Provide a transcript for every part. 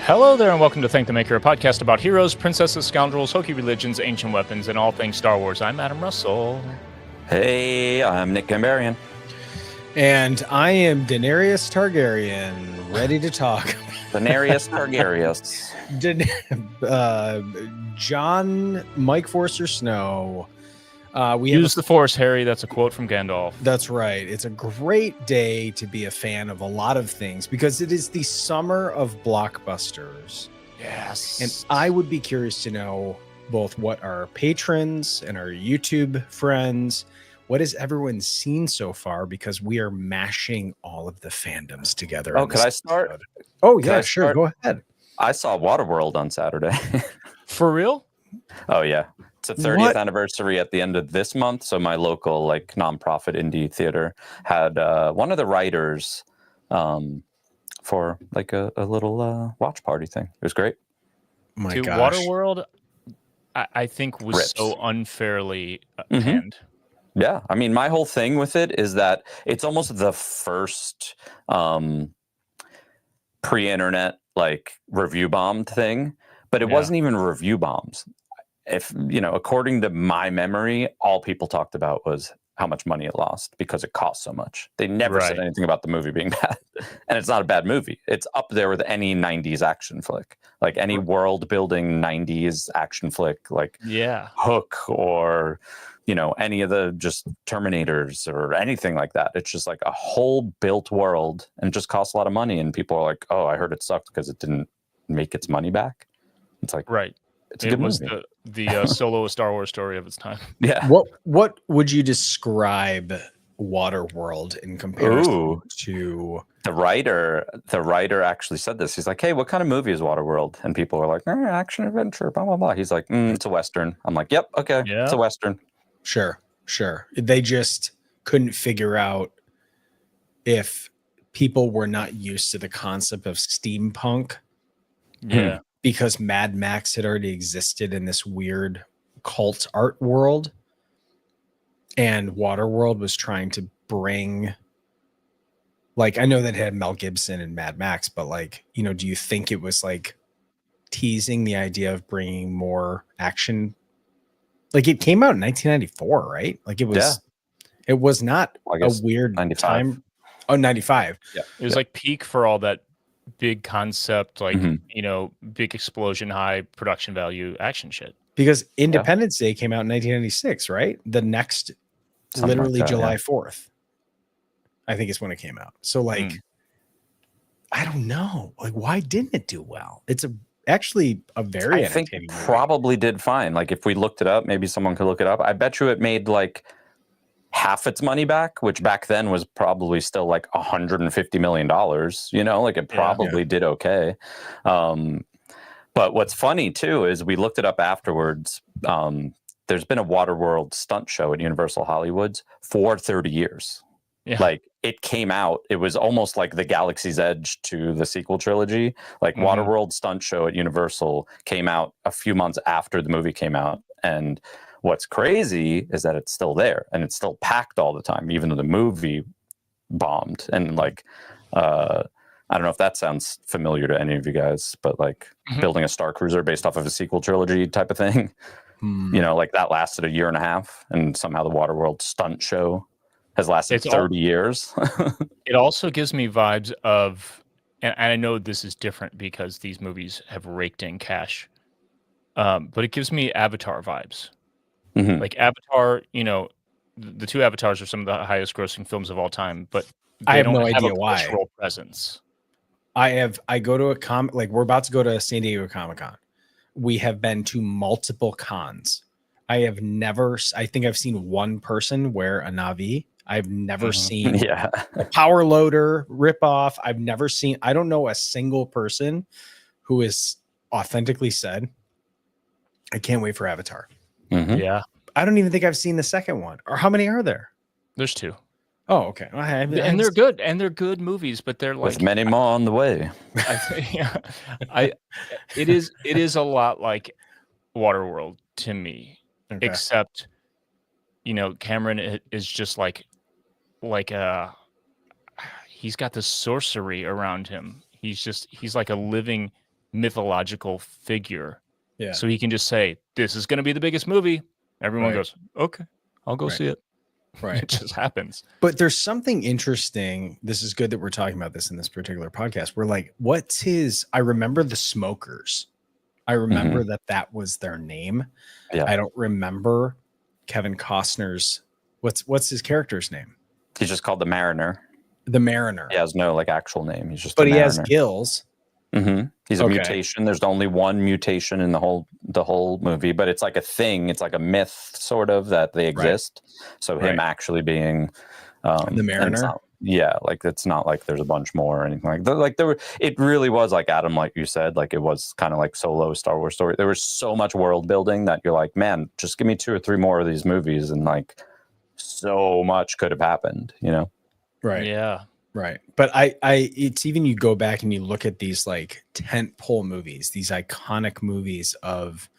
Hello there, and welcome to Thank the Maker, a podcast about heroes, princesses, scoundrels, hokey religions, ancient weapons, and all things Star Wars. I'm Adam Russell. Hey, I'm Nick Gambarian. And I am Daenerys Targaryen, ready to talk. Daenerys Targaryen. John Mike Forster Snow. Use the Force, Harry. That's a quote from Gandalf. That's right. It's a great day to be a fan of a lot of things because it is the summer of blockbusters. Yes. And I would be curious to know both what our patrons and our YouTube friends, what has everyone seen so far? Because we are mashing all of the fandoms together. Oh, could I start? Oh, yeah, sure. Go ahead. I saw Waterworld on Saturday. For real? Oh, yeah. It's the 30th anniversary at the end of this month. So my local nonprofit indie theater had one of the writers for a little watch party thing. It was great. My Dude, gosh. Waterworld, I think, was Rips. so unfairly panned. Yeah. I mean, my whole thing with it is that it's almost the first pre-internet review bombed thing, but it wasn't even review bombs. If according to my memory, all people talked about was how much money it lost because it cost so much. They never said anything about the movie being bad. And it's not a bad movie. It's up there with any 90s action flick, like any world building 90s action flick, Hook or any of the just Terminators or anything like that. It's just like a whole built world and just costs a lot of money. And people are like, oh, I heard it sucked because it didn't make its money back. It's like, it's a good was movie. the solo Star Wars story of its time. Yeah. What would you describe Waterworld in comparison to the writer? The writer actually said this. He's like, hey, what kind of movie is Waterworld? And people are like, action adventure, blah, blah, blah. He's like, it's a Western. I'm like, yep, okay, it's a Western. Sure. They just couldn't figure out if people were not used to the concept of steampunk. Yeah. Because Mad Max had already existed in this weird cult art world. And Waterworld was trying to bring, I know that it had Mel Gibson and Mad Max, but do you think it was teasing the idea of bringing more action? It came out in 1994, right? It was not a weird 95. time. Oh, 95. Yeah. It was peak for all that big concept, big explosion, high production value action shit. Because Independence Day came out in 1996, right? The next, literally July 4th, I think is when it came out. So I don't know. Why didn't it do well? It's actually a very, I think it probably did fine. If we looked it up, maybe someone could look it up. I bet you it made half its money back, which back then was probably still $150 million. It probably did okay. But what's funny too is we looked it up afterwards. There's been a Waterworld stunt show at Universal Hollywood's for 30 years. Yeah. It came out, it was almost like the Galaxy's Edge to the sequel trilogy. Waterworld stunt show at Universal came out a few months after the movie came out. And what's crazy is that it's still there and it's still packed all the time, even though the movie bombed. And I don't know if that sounds familiar to any of you guys, but building a Star Cruiser based off of a sequel trilogy type of thing, that lasted a year and a half, and somehow the Waterworld stunt show has lasted 30 years. It also gives me vibes of, and I know this is different because these movies have raked in cash, but it gives me Avatar vibes. Avatar, the two Avatars are some of the highest grossing films of all time, but I have no idea why. Cultural presence. I go to a we're about to go to San Diego Comic-Con. We have been to multiple cons. I think I've seen one person wear a Na'vi. I've never seen a power loader ripoff. I don't know a single person who has authentically said, I can't wait for Avatar. Yeah. I don't even think I've seen the second one. Or how many are there? There's two. Oh, okay. And they're good. And they're good movies, but they're with many more on the way. It is a lot like Waterworld to me, except, Cameron is just he's got this sorcery around him. He's like a living mythological figure. Yeah. So he can just say, "This is going to be the biggest movie." Everyone goes, "Okay, I'll go see it." Right. It just happens. But there's something interesting. This is good that we're talking about this in this particular podcast. We're like, what's his? I remember the Smokers. I remember that was their name. Yeah. I don't remember Kevin Costner's. What's his character's name? He's just called the Mariner. The Mariner. He has no like actual name. He's just. But he has gills. He's a mutation. There's only one mutation in the whole movie, but it's like a thing. It's like a myth, sort of, that they exist. Right. So him actually being the Mariner. Like it's not like there's a bunch more or anything like that. Like it really was like Adam, like you said, like it was kind of like Solo, Star Wars story. There was so much world building that you're like, man, just give me 2 or 3 more of these movies, and like so much could have happened, you know? Right. Yeah. Right. But it's even, you go back and you look at these like tentpole movies, these iconic movies of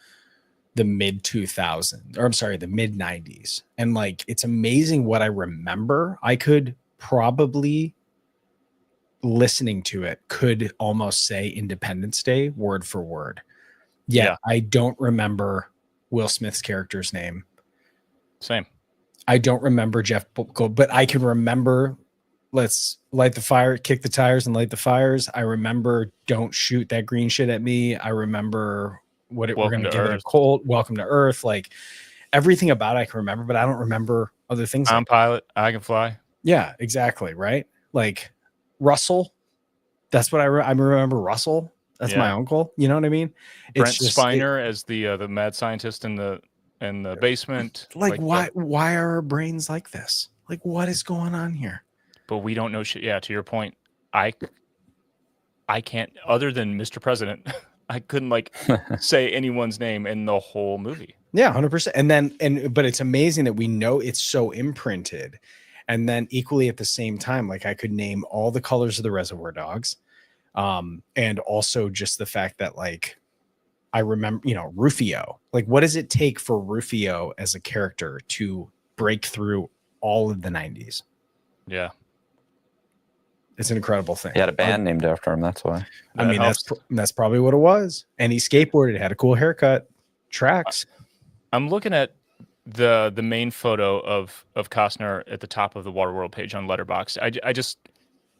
the mid 2000s, or I'm sorry, the mid 90s. And like, it's amazing what I remember. I could probably, listening to it, could almost say Independence Day word for word. Yet I don't remember Will Smith's character's name. Same. I don't remember Jeff Gold, but I can remember let's light the fire, kick the tires and light the fires. I remember don't shoot that green shit at me. I remember we're going to give it a cold welcome to Earth. Like everything about it I can remember, but I don't remember other things. I'm pilot. I can fly. Yeah, exactly. Right. Like Russell. That's what I remember. Russell. That's my uncle. You know what I mean? Brent Spiner as the mad scientist in the basement. Like why are our brains like this? Like what is going on here? But we don't know shit. Yeah, to your point, I can't, other than Mr. President, I couldn't like say anyone's name in the whole movie. Yeah, 100%. But it's amazing that we know it's so imprinted. And then equally at the same time, like I could name all the colors of the Reservoir Dogs. And also just the fact that like I remember, Rufio. Like what does it take for Rufio as a character to break through all of the 90s? Yeah. It's an incredible thing. He had a band named after him. That's why. That's probably what it was. And he skateboarded, had a cool haircut, tracks. I'm looking at the main photo of Costner at the top of the Waterworld page on Letterboxd. I just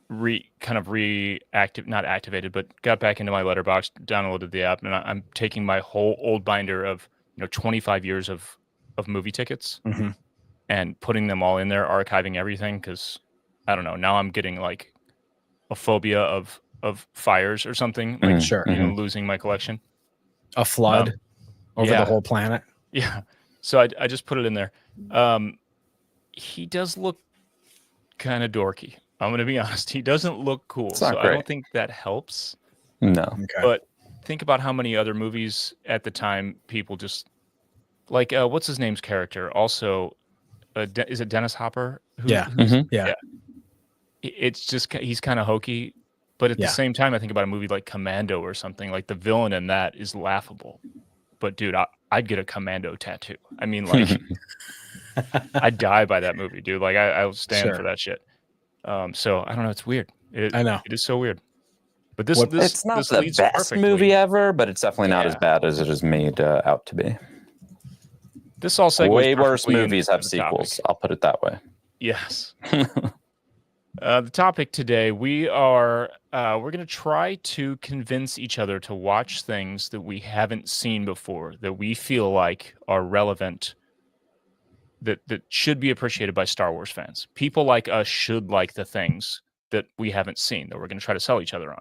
not activated, but got back into my Letterboxd, downloaded the app, and I'm taking my whole old binder of 25 years of movie tickets and putting them all in there, archiving everything, because I don't know. Now I'm getting like a phobia of fires or something, like losing my collection. A flood over the whole planet. Yeah. So I just put it in there. He does look kind of dorky. I'm going to be honest. He doesn't look cool. So I don't think that helps. No. Okay. But think about how many other movies at the time people just like, what's his name's character? Also, is it Dennis Hopper? Yeah. It's just, he's kind of hokey, but at the same time, I think about a movie like Commando or something. Like the villain in that is laughable, but dude, I'd get a Commando tattoo. I mean, like, I'd die by that movie, dude. Like, I'll stand for that shit. So I don't know. It's weird. I know it is so weird. But this it's not the best movie ever, but it's definitely not as bad as it is made out to be. This all segues way worse movies have sequels. I'll put it that way. Yes. The topic today, we're going to try to convince each other to watch things that we haven't seen before, that we feel like are relevant, that should be appreciated by Star Wars fans. People like us should like the things that we haven't seen, that we're going to try to sell each other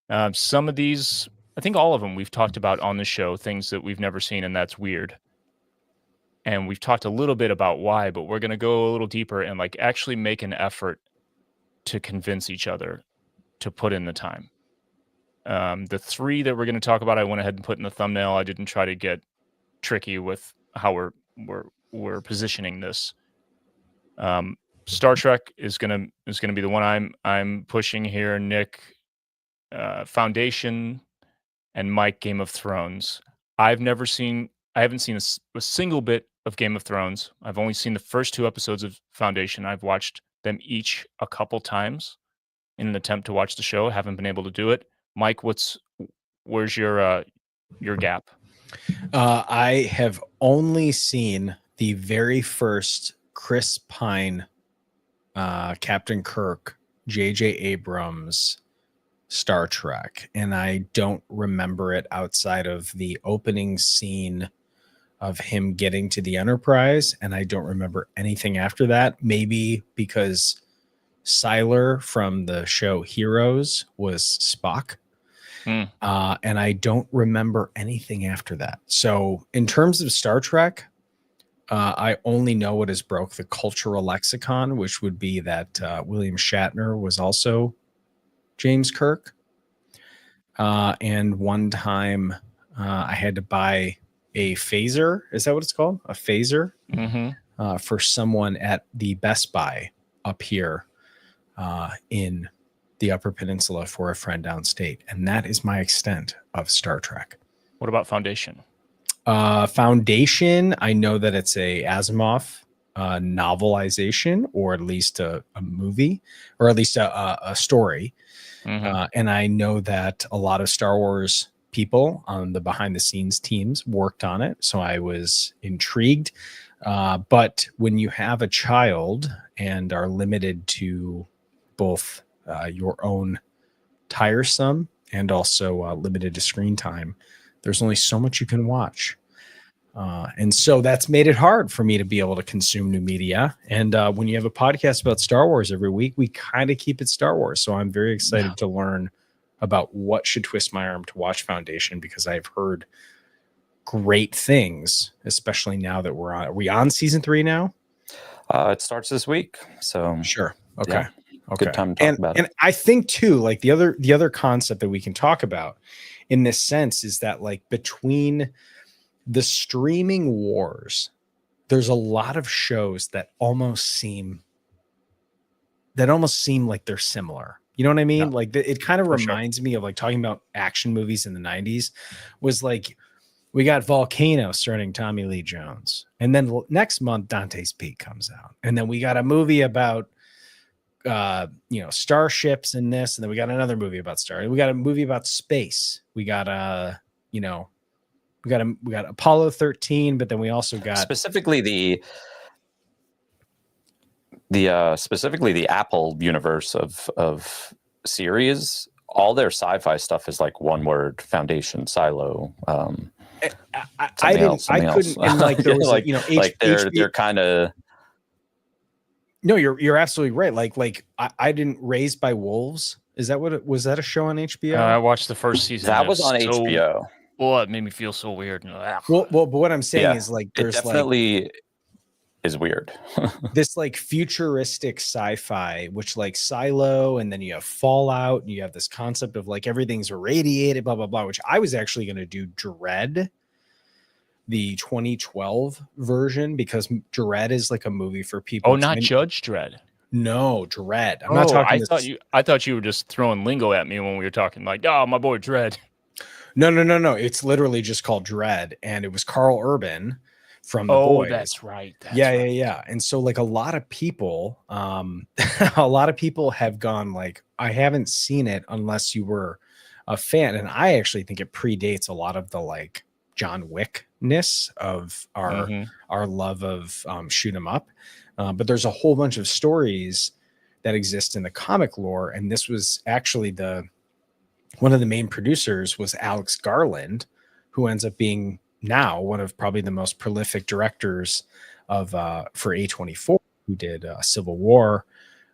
on. Some of these, I think all of them we've talked about on the show, things that we've never seen, and that's weird. And we've talked a little bit about why, but we're going to go a little deeper and like actually make an effort to convince each other to put in the time. The 3 that we're going to talk about, I went ahead and put in the thumbnail. I didn't try to get tricky with how we're positioning this. Star Trek is gonna be the one I'm pushing here. Nick, Foundation, and Mike, Game of Thrones. I haven't seen a single bit of Game of Thrones. I've only seen the first 2 episodes of Foundation. I've watched them each a couple times in an attempt to watch the show. Haven't been able to do it. Mike, what's Where's your gap? I have only seen the very first Chris Pine, Captain Kirk, J.J. Abrams Star Trek, and I don't remember it outside of the opening scene of him getting to the Enterprise, and I don't remember anything after that. Maybe because Siler from the show Heroes was Spock. And I don't remember anything after that. So in terms of Star Trek, I only know what has broke the cultural lexicon, which would be that William Shatner was also James Kirk. And one time I had to buy a phaser. Is that what it's called? A phaser? For someone at the Best Buy up here in the Upper Peninsula for a friend downstate. And that is my extent of Star Trek. What about Foundation? Foundation, I know that it's a Asimov novelization, or at least a movie, or at least a story. And I know that a lot of Star Wars people on the behind the scenes teams worked on it. So I was intrigued. But when you have a child and are limited to both your own tiresome and also limited to screen time, there's only so much you can watch. And so that's made it hard for me to be able to consume new media. And when you have a podcast about Star Wars every week, we kind of keep it Star Wars. So I'm very excited to learn about what should twist my arm to watch Foundation, because I've heard great things, especially now that are we on season 3 now? It starts this week. So sure. Okay. Yeah. Okay. Good time to talk about it. And I think too, like the other concept that we can talk about in this sense is that, like, between the streaming wars, there's a lot of shows that almost seem like they're similar. You know what I mean? Yeah. Like it kind of reminds me of like talking about action movies in the 90s was like, we got Volcano starring Tommy Lee Jones. And then next month, Dante's Peak comes out. And then we got a movie about, starships and this. And then we got another movie about we got a movie about space. We got, we got Apollo 13, but then we also got specifically the Apple universe of series. All their sci-fi stuff is like one word: Foundation, Silo. I couldn't. And like there was, like, they're kind of. No, you're absolutely right. Like I didn't. Raised by Wolves. Is that what it was? That a show on HBO? I watched the first season. That was on HBO. Well, it made me feel so weird. Well, but what I'm saying is, like, there's it definitely is weird. This like futuristic sci-fi, which like Silo, and then you have Fallout, and you have this concept of like everything's irradiated, blah blah blah. Which I was actually going to do Dread, the 2012 version, because Dread is like a movie for people. Oh, not Judge Dredd. No, Dread. I'm not talking. I thought you were just throwing lingo at me when we were talking. Like, oh, my boy Dredd. No. It's literally just called Dread, and it was Carl Urban from The Boys. That's right. Yeah. And so, like, a lot of people have gone like, I haven't seen it unless you were a fan, and I actually think it predates a lot of the like John Wick-ness of our love of shoot 'em up. But there's a whole bunch of stories that exist in the comic lore, and this was actually one of the main producers was Alex Garland, who ends up being now one of probably the most prolific directors of for A24, who did Civil War.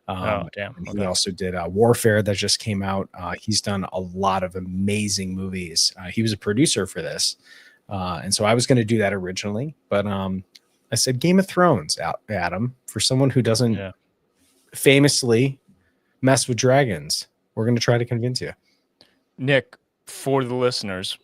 He also did Warfare that just came out. He's done a lot of amazing movies. He was a producer for this. And so I was going to do that originally, but I said Game of Thrones, Adam, for someone who doesn't famously mess with dragons. We're going to try to convince you. Nick, for the listeners,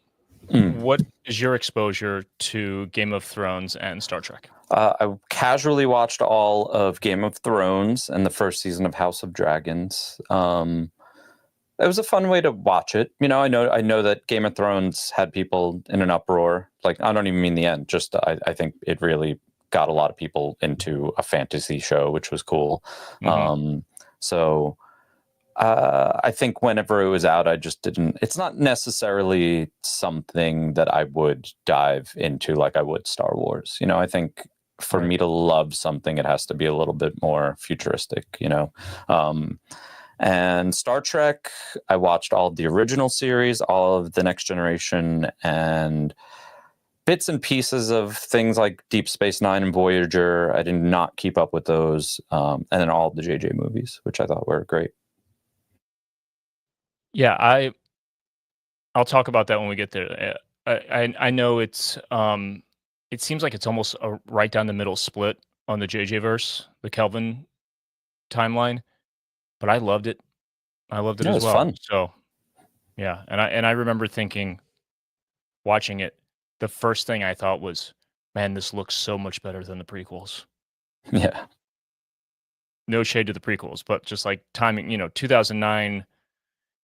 what is your exposure to Game of Thrones and Star Trek? I casually watched all of Game of Thrones and the first season of House of Dragons. It was a fun way to watch it. You know, I know that Game of Thrones had people in an uproar. Like, I don't even mean the end. Just I think it really got a lot of people into a fantasy show, which was cool. So I think whenever it was out, I just didn't. It's not necessarily something that I would dive into like I would Star Wars. You know, I think for me to love something, it has to be a little bit more futuristic. You know, and Star Trek, I watched all of the original series, all of the Next Generation, and bits and pieces of things like Deep Space Nine and Voyager. I did not keep up with those, and then all of the JJ movies, which I thought were great. Yeah, I'll talk about that when we get there. I know it's it seems like it's almost a right down the middle split on the JJ verse, the Kelvin timeline, but I loved it. I loved it Yeah, it as was well. fun. So yeah, and I remember thinking, watching it, the first thing I thought was, man, this looks so much better than the prequels. Yeah. No shade to the prequels, but just like timing, 2009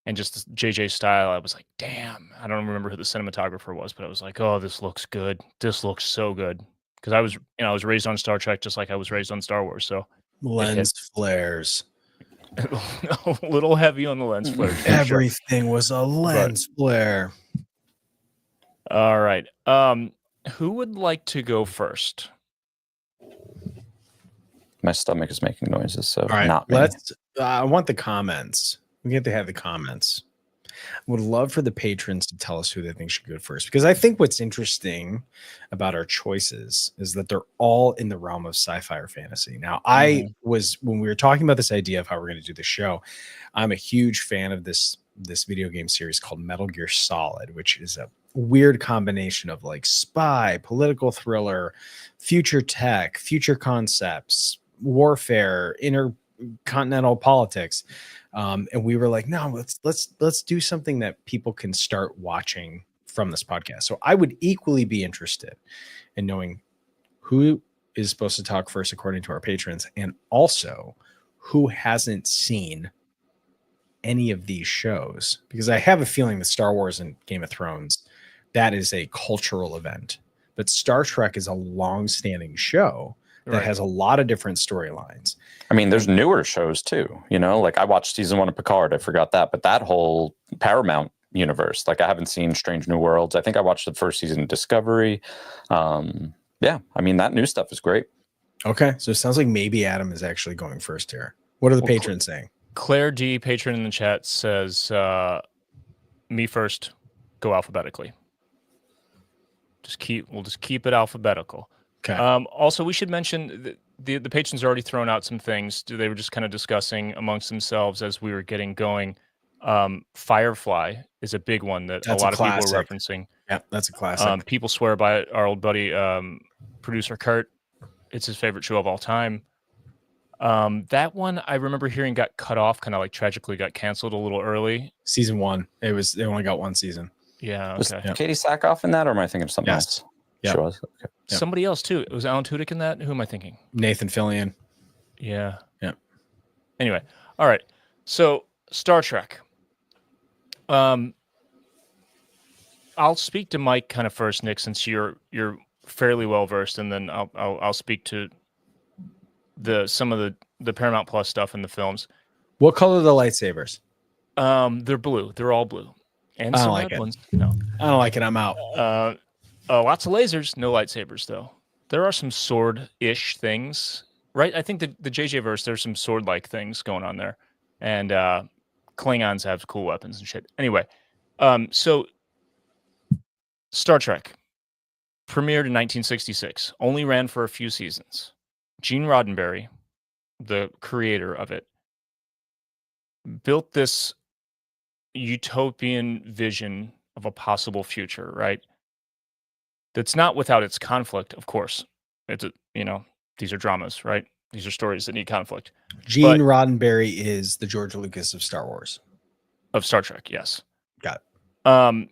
and just JJ style, I was like, damn. I don't remember who the cinematographer was, but I was like, oh, this looks good. This looks so good. Because I was raised on Star Trek just like I was raised on Star Wars. So Lens flares. a little heavy on the lens flares. Everything was a lens flare. All right. Who would like to go first? My stomach is making noises, so all right, not me. I want the comments. We get to have the comments. Would love for the patrons to tell us who they think should go first, because I think what's interesting about our choices is that they're all in the realm of sci-fi or fantasy. Now, when we were talking about this idea of how we're going to do the show, I'm a huge fan of this video game series called Metal Gear Solid, which is a weird combination of like spy, political thriller, future tech, future concepts, warfare, intercontinental politics. And we were like, no, let's do something that people can start watching from this podcast. So I would equally be interested in knowing who is supposed to talk first according to our patrons, and also who hasn't seen any of these shows, because I have a feeling that Star Wars and Game of Thrones, that is a cultural event, but Star Trek is a long-standing show that has a lot of different storylines. I mean, there's newer shows too, like I watched season 1 of Picard. I forgot that, but that whole Paramount universe, like I haven't seen Strange New Worlds. I think I watched the first season of Discovery. Yeah, I mean, that new stuff is great. Okay, so it sounds like maybe Adam is actually going first here. What are the patrons saying? Claire D, patron in the chat, says, me first, go alphabetically. We'll just keep it alphabetical. Okay. Also, we should mention the patrons already thrown out some things. They were just kind of discussing amongst themselves as we were getting going. Firefly is a big one that a lot of people are referencing. Yeah, that's a classic. People swear by it. Our old buddy, producer Kurt, it's his favorite show of all time. That one I remember hearing got cut off, kind of like tragically got canceled a little early. Season 1. They only got one season. Yeah. Okay. Was Katie Sackhoff in that, or am I thinking of something else? Yeah. She was. Okay. Yep. Somebody else too. Was Alan Tudyk in that? Who am I thinking? Nathan Fillion. Yeah. Yeah. Anyway, all right. So Star Trek. I'll speak to Mike kind of first, Nick, since you're fairly well versed, and then I'll speak to some of the Paramount Plus stuff in the films. What color are the lightsabers? They're blue. They're all blue. And I don't like it. ones. No. I don't like it. I'm out. Lots of lasers, no lightsabers though. There are some sword-ish things, right? I think the JJ verse, there's some sword-like things going on there, and Klingons have cool weapons and shit. Anyway, so Star Trek premiered in 1966, only ran for a few seasons. Gene Roddenberry, the creator of it, built this utopian vision of a possible future, right? That's not without its conflict, of course. These are dramas, right? These are stories that need conflict. Gene Roddenberry is the George Lucas of Star Wars. Of Star Trek, yes. Got it.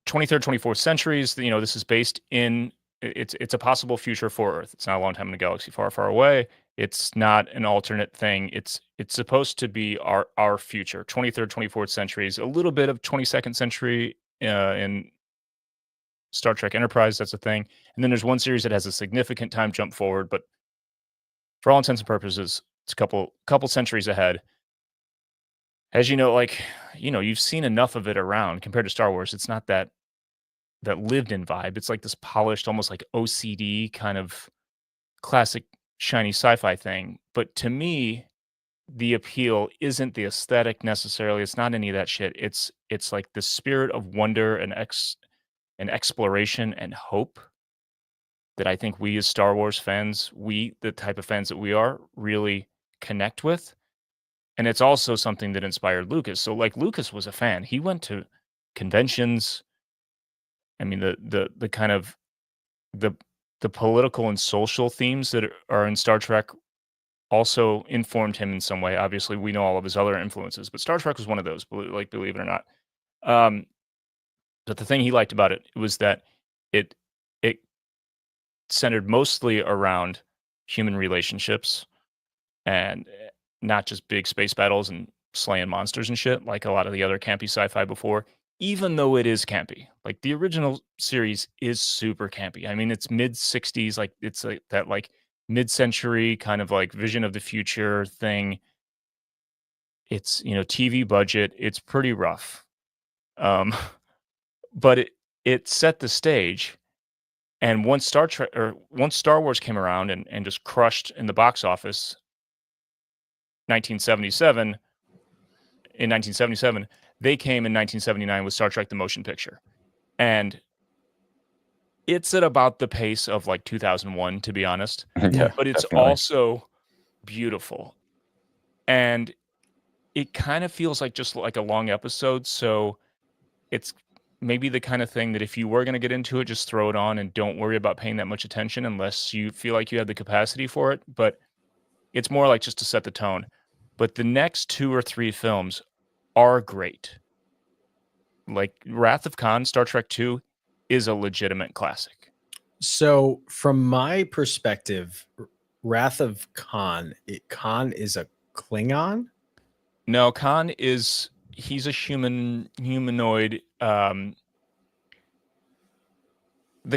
23rd, 24th centuries, this is based in, it's a possible future for Earth. It's not a long time in a galaxy far, far away. It's not an alternate thing. It's supposed to be our future. 23rd, 24th centuries, a little bit of 22nd century in Star Trek Enterprise, that's a thing. And then there's one series that has a significant time jump forward, but for all intents and purposes, it's a couple centuries ahead. as you know, like, you've seen enough of it around compared to Star Wars. It's not that lived in vibe. It's like this polished, almost like OCD kind of classic shiny sci-fi thing. But to me, the appeal isn't the aesthetic necessarily. It's not any of that shit. It's like the spirit of wonder and exploration and hope that I think we as Star Wars fans, the type of fans that we are, really connect with. And it's also something that inspired Lucas. So like Lucas was a fan. He went to conventions. I mean, the kind of the the political and social themes that are in Star Trek also informed him in some way. Obviously, we know all of his other influences, but Star Trek was one of those, believe it or not. Um, but the thing he liked about it was that it it centered mostly around human relationships and not just big space battles and slaying monsters and shit like a lot of the other campy sci-fi before. Even though it is campy, like the original series is super campy. I mean, it's mid '60s, like it's like that like mid-century kind of like vision of the future thing. It's TV budget. It's pretty rough, um, but it set the stage. And once Star Wars came around and just crushed in the box office, 1977 in 1977, they came in 1979 with Star Trek: The Motion Picture, and it's at about the pace of like 2001, to be honest. Yeah, But it's definitely. also beautiful, and it kind of feels like just like a long episode. So it's maybe the kind of thing that if you were going to get into it, just throw it on and don't worry about paying that much attention unless you feel like you have the capacity for it. But it's more like just to set the tone. But the next 2 or 3 films are great. Like Wrath of Khan, Star Trek 2 is a legitimate classic. So, from my perspective, Wrath of Khan, Khan is a Klingon. No, Khan he's a humanoid. The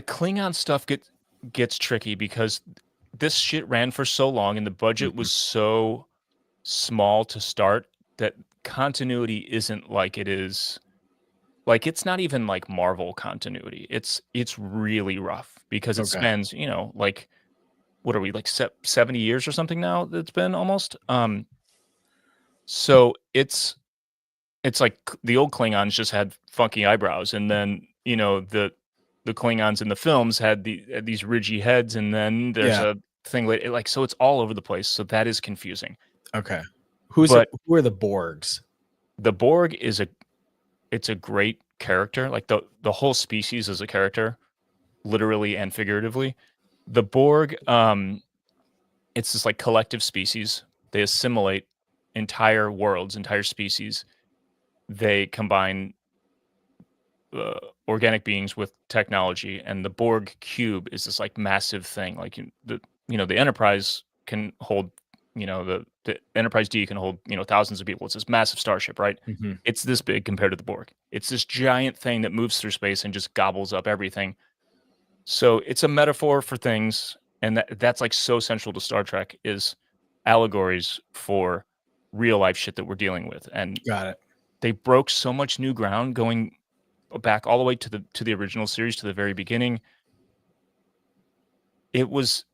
Klingon stuff gets tricky because this shit ran for so long and the budget was so small to start that continuity isn't like it is. Like it's not even like Marvel continuity. It's really rough because it Okay. spans, like what are we like 70 years or something now that's been almost. So it's like the old Klingons just had funky eyebrows, and then the Klingons in the films had these ridgy heads, and then there's Yeah. a thing like so it's all over the place. So that is confusing. Okay. Who are the Borgs? The Borg it's a great character. Like the whole species is a character, literally and figuratively. The Borg, it's this like collective species. They assimilate entire worlds, entire species. They combine organic beings with technology, and the Borg cube is this like massive thing. Like the Enterprise can hold, the Enterprise D can hold thousands of people. It's this massive starship, right? Mm-hmm. It's this big compared to the Borg. It's this giant thing that moves through space and just gobbles up everything. So it's a metaphor for things, and that's like so central to Star Trek is allegories for real life shit that we're dealing with. And Got it. they broke so much new ground going back all the way to the original series, to the very beginning. It was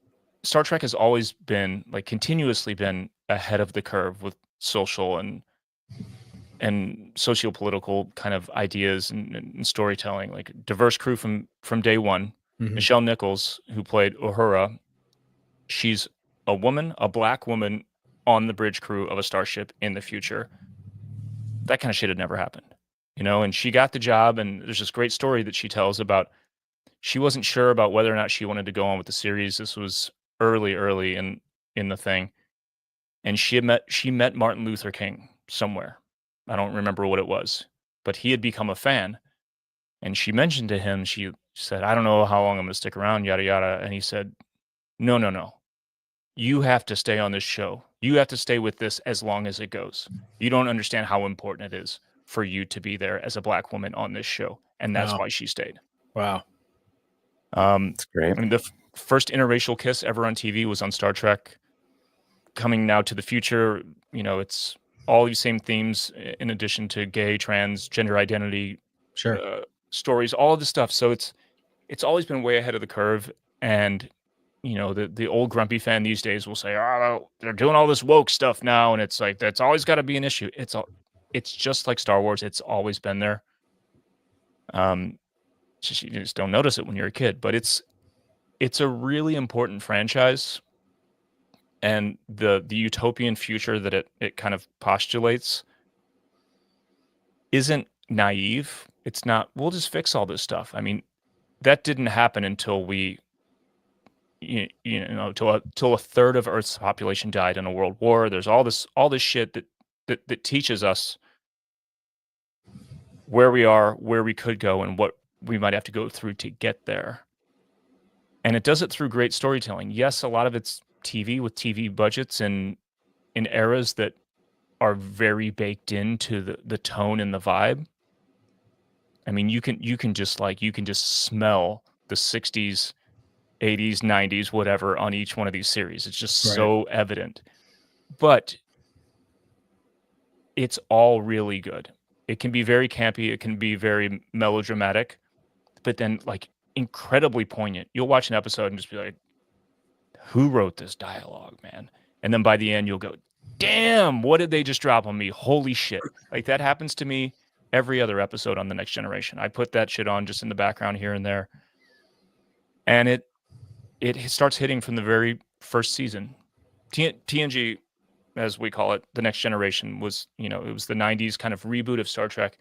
Star Trek has always been like continuously been ahead of the curve with social and socio-political kind of ideas and storytelling, like diverse crew from day one. Mhm. Michelle Nichols, who played Uhura, she's a woman, a black woman on the bridge crew of a starship in the future. That kind of shit had never happened, and she got the job. And there's this great story that she tells about she wasn't sure about whether or not she wanted to go on with the series. This was early in the thing. And she met Martin Luther King somewhere. I don't remember what it was, but he had become a fan. And she mentioned to him, she said, "I don't know how long I'm going to stick around, yada yada." And he said, "No, no, no. You have to stay on this show. You have to stay with this as long as it goes. You don't understand how important it is for you to be there as a black woman on this show." And that's Wow. why she stayed. Wow. That's great. I mean, the first interracial kiss ever on TV was on Star Trek. Coming now to the future, it's all these same themes in addition to gay, trans, gender identity stories, all of this stuff. So it's always been way ahead of the curve. And the old grumpy fan these days will say, "Oh, they're doing all this woke stuff now," and it's like that's always got to be an issue. It's just like Star Wars. It's always been there. You just don't notice it when you're a kid, but it's a really important franchise, and the utopian future that it kind of postulates isn't naive. It's not, we'll just fix all this stuff. I mean, that didn't happen until till a third of Earth's population died in a world war. There's all this shit that teaches us where we are, where we could go, and what we might have to go through to get there. And it does it through great storytelling. Yes, a lot of it's TV with TV budgets and in eras that are very baked into the tone and the vibe. I mean, you can just smell the 60s, 80s, 90s, whatever on each one of these series. It's just so evident. But it's all really good. It can be very campy, it can be very melodramatic, but then like incredibly poignant. You'll watch an episode and just be like, who wrote this dialogue, man? And then by the end you'll go, damn, what did they just drop on me? Holy shit. Like that happens to me every other episode on The Next Generation. I put that shit on just in the background here and there. And it starts hitting from the very first season. TNG, as we call it, The Next Generation was, it was the 90s kind of reboot of Star Trek.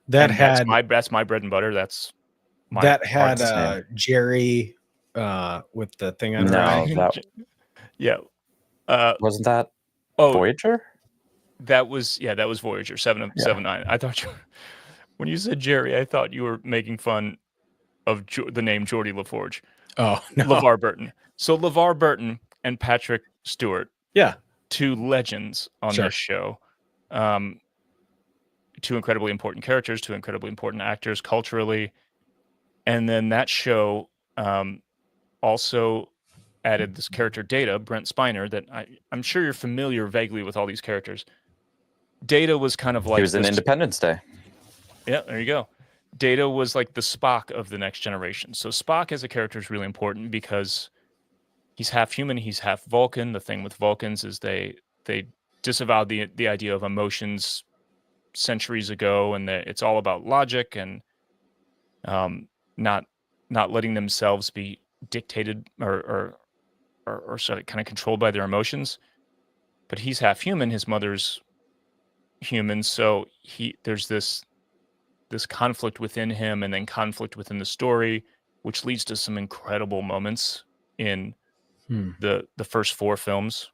That's my bread and butter. That's my that had Jerry with the thing on yeah. Wasn't that Voyager? That was Voyager 779. I thought when you said Jerry, I thought you were making fun of the name Geordie LaForge. Oh, no. LeVar Burton. So LeVar Burton and Patrick Stewart. Yeah. Two legends on this show. Two incredibly important characters, two incredibly important actors culturally. And then that show also added this character Data, Brent Spiner, that I'm sure you're familiar vaguely with all these characters. Data was kind of like... He was in Independence Day. Yeah, there you go. Data was like the Spock of The Next Generation. So Spock as a character is really important because he's half human, he's half Vulcan. The thing with Vulcans is they disavowed the idea of emotions centuries ago, and that it's all about logic and not letting themselves be dictated or sort of kind of controlled by their emotions. But he's half human, his mother's human, so there's this conflict within him and then conflict within the story, which leads to some incredible moments in the first four films.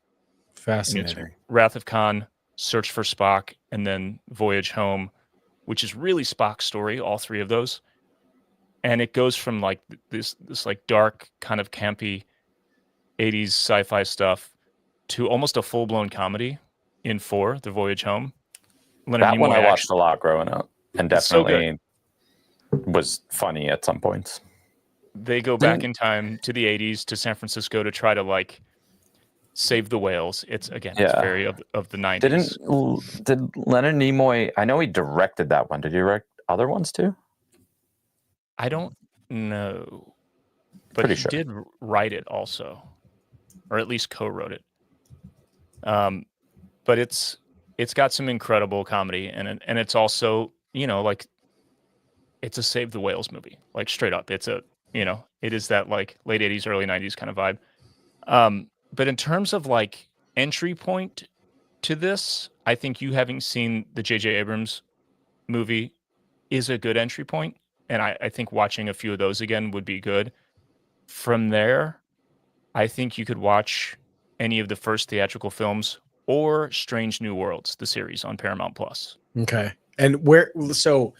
Fascinating. Wrath of Khan, Search for Spock, and then Voyage Home, which is really Spock's story, all three of those. And it goes from like this like dark kind of campy 80s sci-fi stuff to almost a full-blown comedy in 4, The Voyage Home. That one I watched a lot growing up and definitely was funny at some points. They go back in time to the 80s to San Francisco to try to like save the whales. It's very of the 90s. Did Leonard Nimoy, I know he directed that one. Did he direct other ones too? I don't know. But Pretty he sure. did write it also. Or at least co-wrote it. But it's got some incredible comedy and it's also, like it's a Save the Whales movie. Like straight up. It's it is that like late 80s, early 90s kind of vibe. But in terms of like entry point to this, I think you having seen the J.J. Abrams movie is a good entry point. And I think watching a few of those again would be good. From there, I think you could watch any of the first theatrical films or Strange New Worlds, the series on Paramount Plus. Okay. And so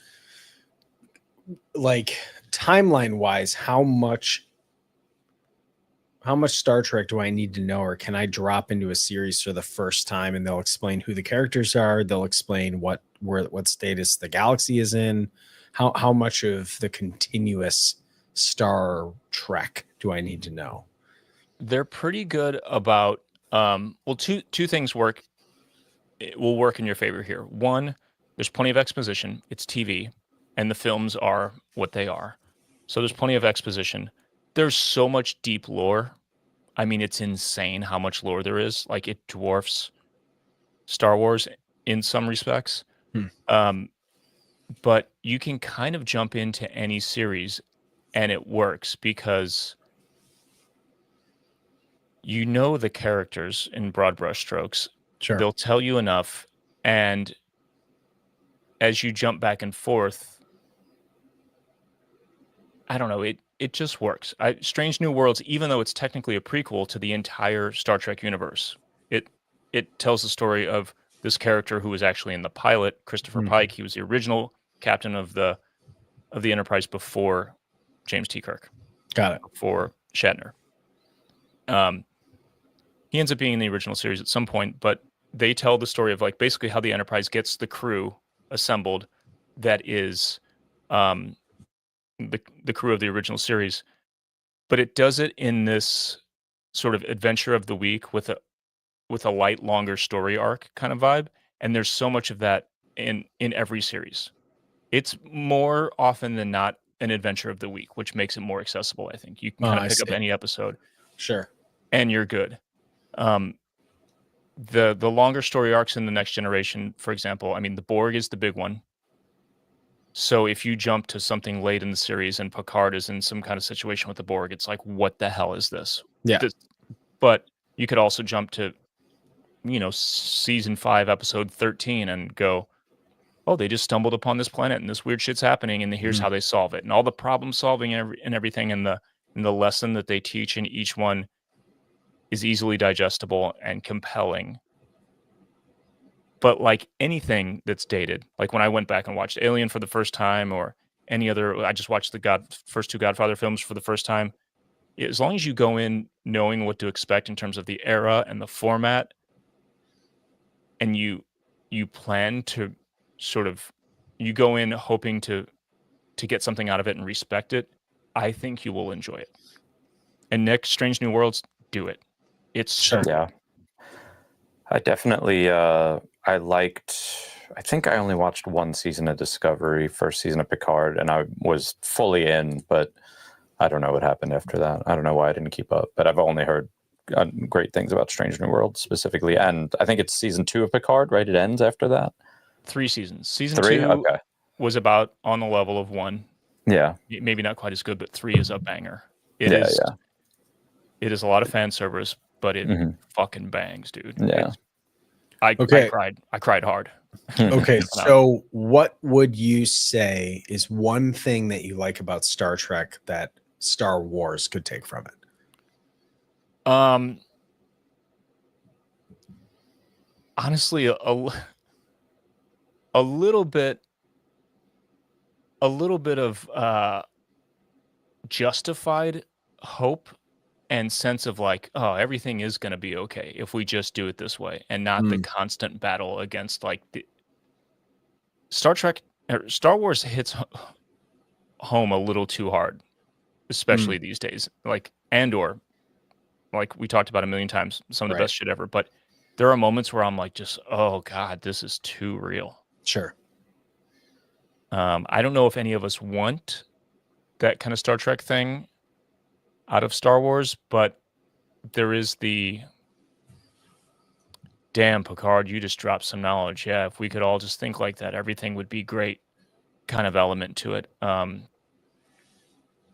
like timeline wise, how much Star Trek do I need to know, or can I drop into a series for the first time and they'll explain who the characters are, they'll explain what status the galaxy is in? How much of the continuous Star Trek do I need to know? They're pretty good about two things work. it will work in your favor here. One, there's plenty of exposition. It's TV, and the films are what they are. So there's plenty of exposition. There's so much deep lore. I mean, it's insane how much lore there is. Like, it dwarfs Star Wars in some respects. But you can kind of jump into any series and it works because you know the characters in broad brushstrokes. Sure. They'll tell you enough. And as you jump back and forth, I don't know, it just works. Strange New Worlds, even though it's technically a prequel to the entire Star Trek universe, it tells the story of this character who was actually in the pilot, Christopher Pike. He was the original captain of the Enterprise before James T. Kirk. Got it. Before Shatner. He ends up being in the original series at some point, but they tell the story of like basically how the Enterprise gets the crew assembled that is the crew of the original series. But it does it in this sort of adventure of the week with a light, longer story arc kind of vibe. And there's so much of that in every series. It's more often than not an adventure of the week, which makes it more accessible, I think. You can kind of pick up any episode. Sure. And you're good. The longer story arcs in the Next Generation, for example, I mean, the Borg is the big one. So if you jump to something late in the series and Picard is in some kind of situation with the Borg, it's like, what the hell is this? Yeah. But you could also jump to, season 5, episode 13 and go, oh, they just stumbled upon this planet and this weird shit's happening, and here's how they solve it, and all the problem solving and everything, and the lesson that they teach in each one is easily digestible and compelling. But like anything that's dated, like when I went back and watched Alien for the first time, or any other, I just watched the first 2 Godfather films for the first time. As long as you go in knowing what to expect in terms of the era and the format, and you plan to sort of, you go in hoping to get something out of it and respect it, I think you will enjoy it. And next, Strange New Worlds, do it. It's so good. Yeah. I definitely I think I only watched 1 season of Discovery, first season of Picard, and I was fully in, but I don't know what happened after that. I don't know why I didn't keep up, but I've only heard great things about Strange New Worlds specifically. And I think it's season 2 of Picard, right? It ends after that. 3 seasons. Season 3? 2 okay. was about on the level of 1. Yeah. Maybe not quite as good, but 3 is a banger. It is a lot of fan service, but it fucking bangs, dude. Yeah. I cried hard. Okay, so what would you say is one thing that you like about Star Trek that Star Wars could take from it? Honestly, a little bit of justified hope and sense of like, oh, everything is going to be okay if we just do it this way, and not the constant battle against like the Star Wars hits home a little too hard, especially these days. Like Andor, like we talked about a million times, some of the best shit ever. But there are moments where I'm like, just, oh God, this is too real. Sure. I don't know if any of us want that kind of Star Trek thing out of Star Wars, but there is the damn Picard, you just dropped some knowledge. Yeah, if we could all just think like that, everything would be great kind of element to it.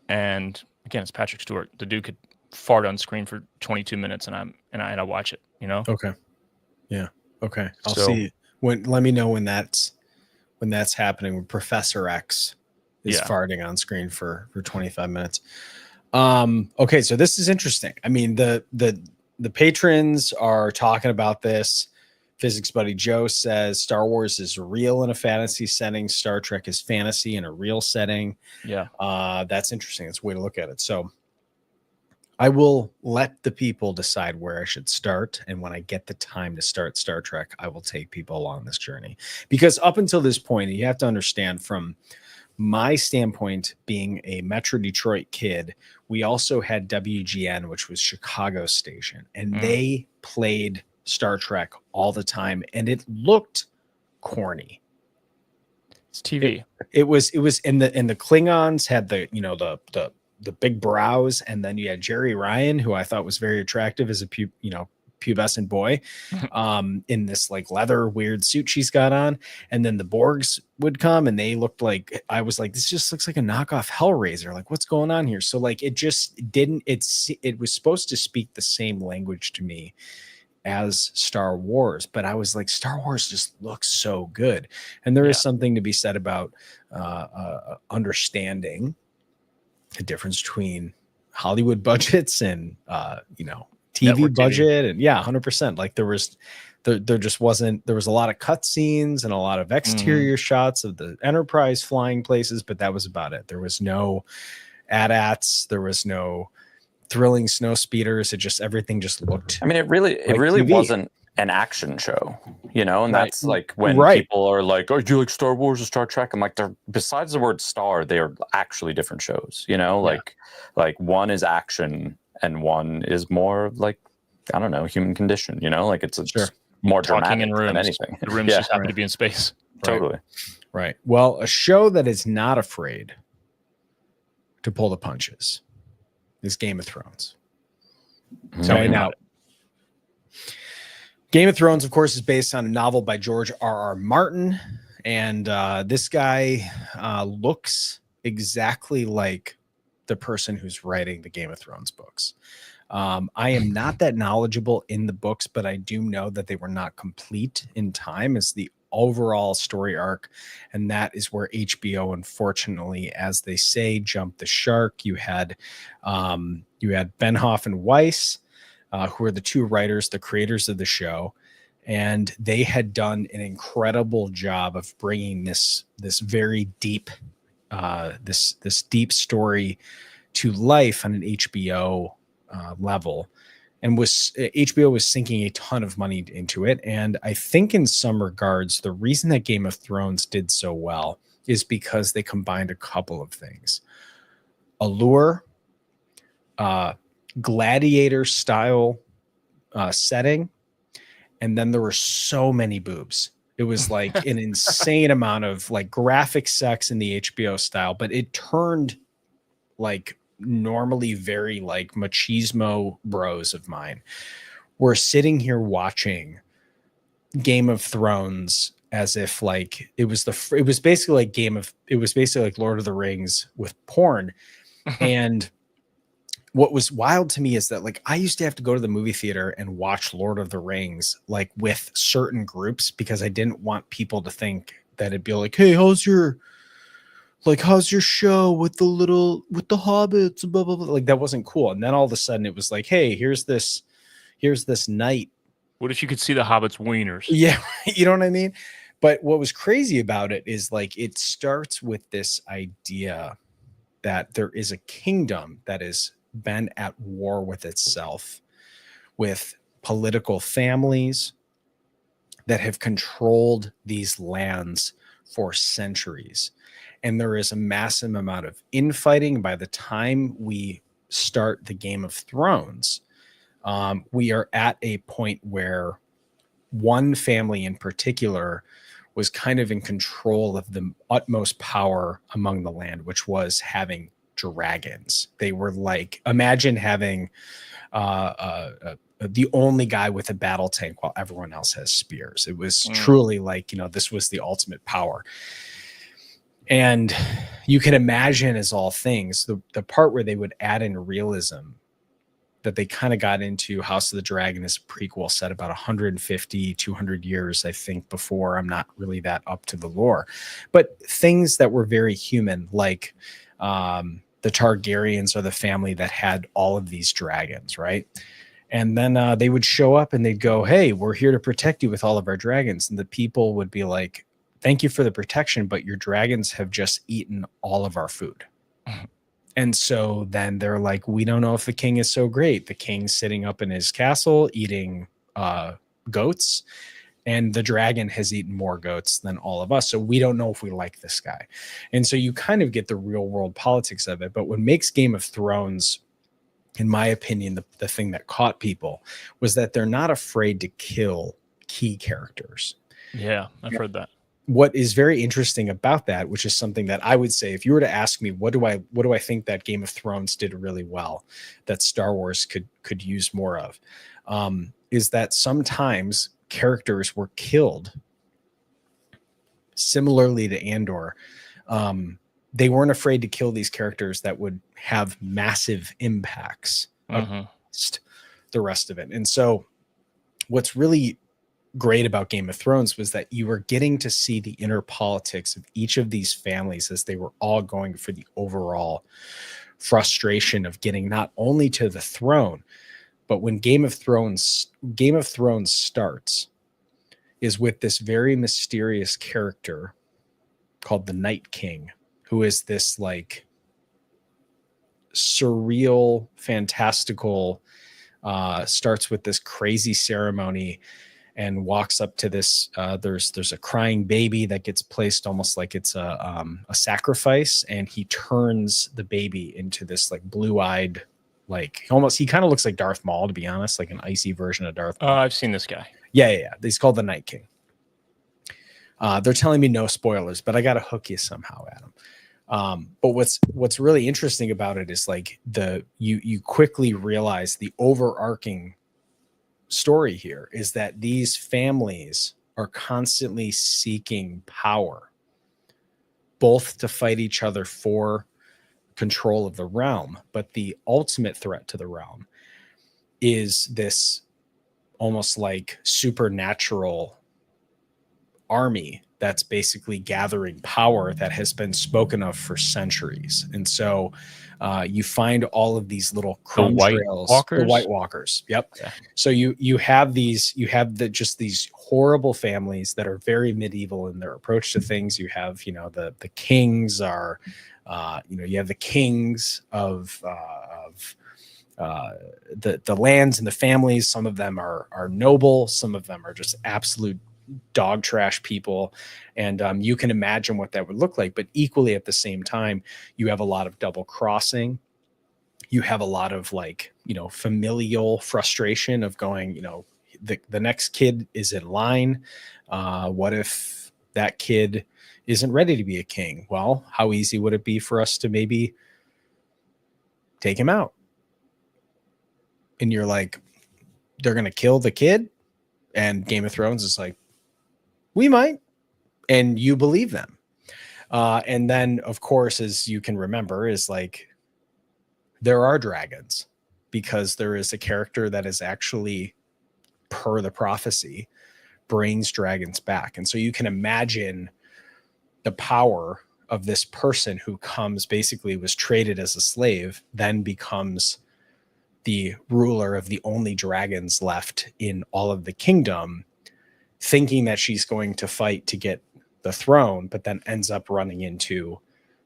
And again, it's Patrick Stewart. The dude could fart on screen for 22 minutes and I watch it, Okay. Yeah. Okay. I'll see let me know when that's happening, when Professor X is farting on screen for 25 minutes. Okay, so this is interesting. I mean, the patrons are talking about this. Physics buddy Joe says Star Wars is real in a fantasy setting. Star Trek is fantasy in a real setting. Yeah. That's interesting. It's a way to look at it. So I will let the people decide where I should start. And when I get the time to start Star Trek, I will take people along this journey. Because up until this point, you have to understand, from my standpoint, being a Metro Detroit kid, we also had WGN, which was Chicago station, and they played Star Trek all the time, and it looked corny. It's TV. It was and the Klingons had the big brows, and then you had Jerry Ryan, who I thought was very attractive as a pubescent boy, in this like leather weird suit she's got on. And then the Borgs would come, and they looked like, I was like, this just looks like a knockoff Hellraiser. Like, what's going on here? So like, it just didn't. It was supposed to speak the same language to me as Star Wars, but I was like, Star Wars just looks so good. And there is something to be said about understanding the difference between Hollywood budgets and TV Network budget. And 100%. Like there was a lot of cutscenes and a lot of exterior shots of the Enterprise flying places, but that was about it. There was no AT-ATs, there was no thrilling snow speeders. Everything just looked. I mean, it really TV. wasn't an action show, and that's like when people are like, "Oh, do you like Star Wars or Star Trek?" I'm like, besides the word "star," they are actually different shows. Like one is action and one is more like, I don't know, human condition. Like it's more dramatic in rooms. than anything. The rooms just happen to be in space. Totally. Right. Well, a show that is not afraid to pull the punches is Game of Thrones. So now, Game of Thrones, of course, is based on a novel by George R.R. Martin. And this guy looks exactly like the person who's writing the Game of Thrones books. I am not that knowledgeable in the books, but I do know that they were not complete in time as the overall story arc. And that is where HBO, unfortunately, as they say, jumped the shark. You had Benioff and Weiss, who are the two writers, the creators of the show. And they had done an incredible job of bringing this very deep, this deep story to life on an HBO level. And HBO was sinking a ton of money into it. And I think in some regards, the reason that Game of Thrones did so well is because they combined a couple of things. Allure, gladiator style setting, and then there were so many boobs. It was like an insane amount of like graphic sex in the HBO style, but it turned like normally very like machismo bros of mine were sitting here watching Game of Thrones as if like it was basically like Lord of the Rings with porn. And what was wild to me is that like I used to have to go to the movie theater and watch Lord of the Rings like with certain groups because I didn't want people to think that it'd be like, hey, how's your show with the hobbits, blah, blah, blah. Like that wasn't cool. And then all of a sudden it was like, hey, here's this knight. What if you could see the hobbits' wieners? Yeah, you know what I mean? But what was crazy about it is like it starts with this idea that there is a kingdom that has been at war with itself, with political families that have controlled these lands for centuries. And there is a massive amount of infighting. By the time we start the Game of Thrones, we are at a point where one family in particular was kind of in control of the utmost power among the land, which was having dragons. They were like, imagine having the only guy with a battle tank while everyone else has spears. It was truly like, this was the ultimate power. And you can imagine, as all things, the part where they would add in realism that they kind of got into House of the Dragon is a prequel set about 150, 200 years, I think, before. I'm not really that up to the lore. But things that were very human, like the Targaryens are the family that had all of these dragons, right? And then they would show up and they'd go, hey, we're here to protect you with all of our dragons. And the people would be like, thank you for the protection, but your dragons have just eaten all of our food. And so then they're like, we don't know if the king is so great. The king's sitting up in his castle eating goats, and the dragon has eaten more goats than all of us. So we don't know if we like this guy. And so you kind of get the real world politics of it. But what makes Game of Thrones in my opinion, the thing that caught people was that they're not afraid to kill key characters. Yeah, I've heard that. What is very interesting about that, which is something that I would say, if you were to ask me, what do I think that Game of Thrones did really well, that Star Wars could use more of, is that sometimes characters were killed. Similarly to Andor, they weren't afraid to kill these characters that would have massive impacts against the rest of it. And so what's really great about Game of Thrones was that you were getting to see the inner politics of each of these families as they were all going for the overall frustration of getting not only to the throne, but when Game of Thrones starts is with this very mysterious character called the Night King, who is this like surreal, fantastical, starts with this crazy ceremony and walks up to this. There's a crying baby that gets placed almost like it's a sacrifice, and he turns the baby into this like blue-eyed, like he kind of looks like Darth Maul, to be honest, like an icy version of Darth Maul. I've seen this guy. Yeah. He's called the Night King. They're telling me no spoilers, but I got to hook you somehow, Adam. But what's really interesting about it is like you quickly realize the overarching story here is that these families are constantly seeking power, both to fight each other for control of the realm, but the ultimate threat to the realm is this almost like supernatural army that's basically gathering power that has been spoken of for centuries. And so you find all of these little crumb trails, the White Walkers. Yep. Yeah. So you have these horrible families that are very medieval in their approach to things. You have, the kings are, you have the kings of the lands and the families. Some of them are noble. Some of them are just absolute dog trash people. And you can imagine what that would look like. But equally at the same time, you have a lot of double crossing. You have a lot of familial frustration of going, the next kid is in line. What if that kid isn't ready to be a king? Well, how easy would it be for us to maybe take him out? And you're like, they're going to kill the kid? And Game of Thrones is like, we might. And you believe them. And then, of course, as you can remember, is like, there are dragons, because there is a character that is actually, per the prophecy, brings dragons back. And so you can imagine the power of this person who was traded as a slave, then becomes the ruler of the only dragons left in all of the kingdom, thinking that she's going to fight to get the throne, but then ends up running into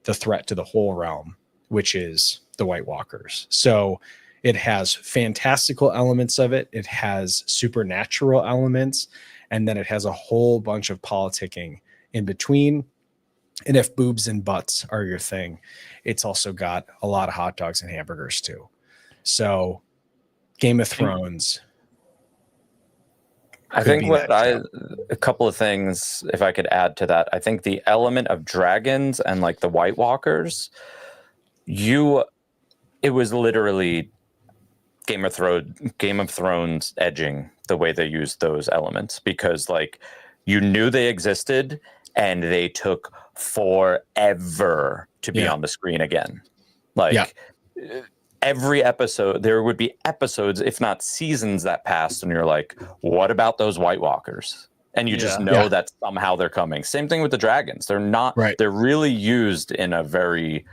the threat to the whole realm, which is the White Walkers. So it has fantastical elements of it. It has supernatural elements. And then it has a whole bunch of politicking in between. And if boobs and butts are your thing, it's also got a lot of hot dogs and hamburgers too. So Game of Thrones. I think a couple of things, if I could add to that, I think the element of dragons and like the White Walkers, it was literally Game of Thrones edging the way they used those elements, because like you knew they existed and they took forever to be on the screen again. Every episode, there would be episodes, if not seasons, that passed, and you're like, what about those White Walkers? And you just know that somehow they're coming. Same thing with the dragons. They're not, they're really used in a very,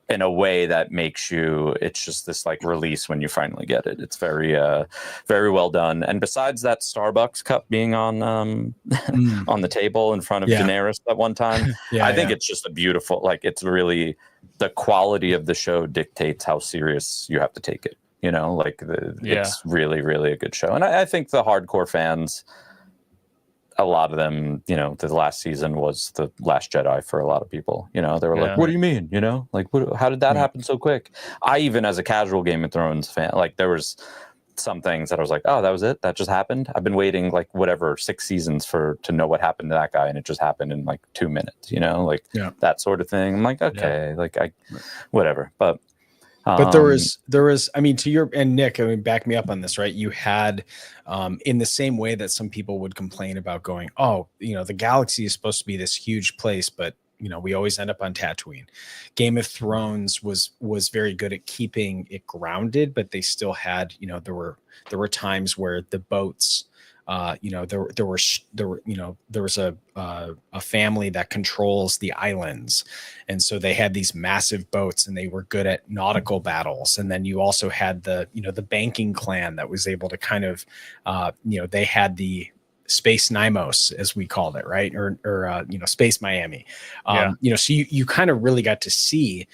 in a way that makes it's just this release when you finally get it. It's very, very well done. And besides that Starbucks cup being on on the table in front of Daenerys at one time, I think it's just a beautiful, it's really, the quality of the show dictates how serious you have to take it. It's really, really a good show. And I think the hardcore fans a lot of them, you know, the last season was the Last Jedi for a lot of people. You know, they were like, "What do you mean?" You know, like, how did that happen so quick? I even, as a casual Game of Thrones fan, like, there was some things that I was like, "Oh, that was it. That just happened." I've been waiting like whatever 6 seasons to know what happened to that guy, and it just happened in like 2 minutes. You know, like that sort of thing. I'm like, okay, like whatever, but. But there was, I mean, to your, and Nick, I mean, back me up on this, right? You had, in the same way that some people would complain about going, oh, you know, the galaxy is supposed to be this huge place, but you know, we always end up on Tatooine. Game of Thrones was very good at keeping it grounded, but they still had, you know, there were times where the boats, you know, there was a family that controls the islands, and so they had these massive boats, and they were good at nautical battles. And then you also had the banking clan that was able to kind of, you know, they had the Space Nymos, as we called it, right? Or you know, Space Miami. You know, so you kind of really got to see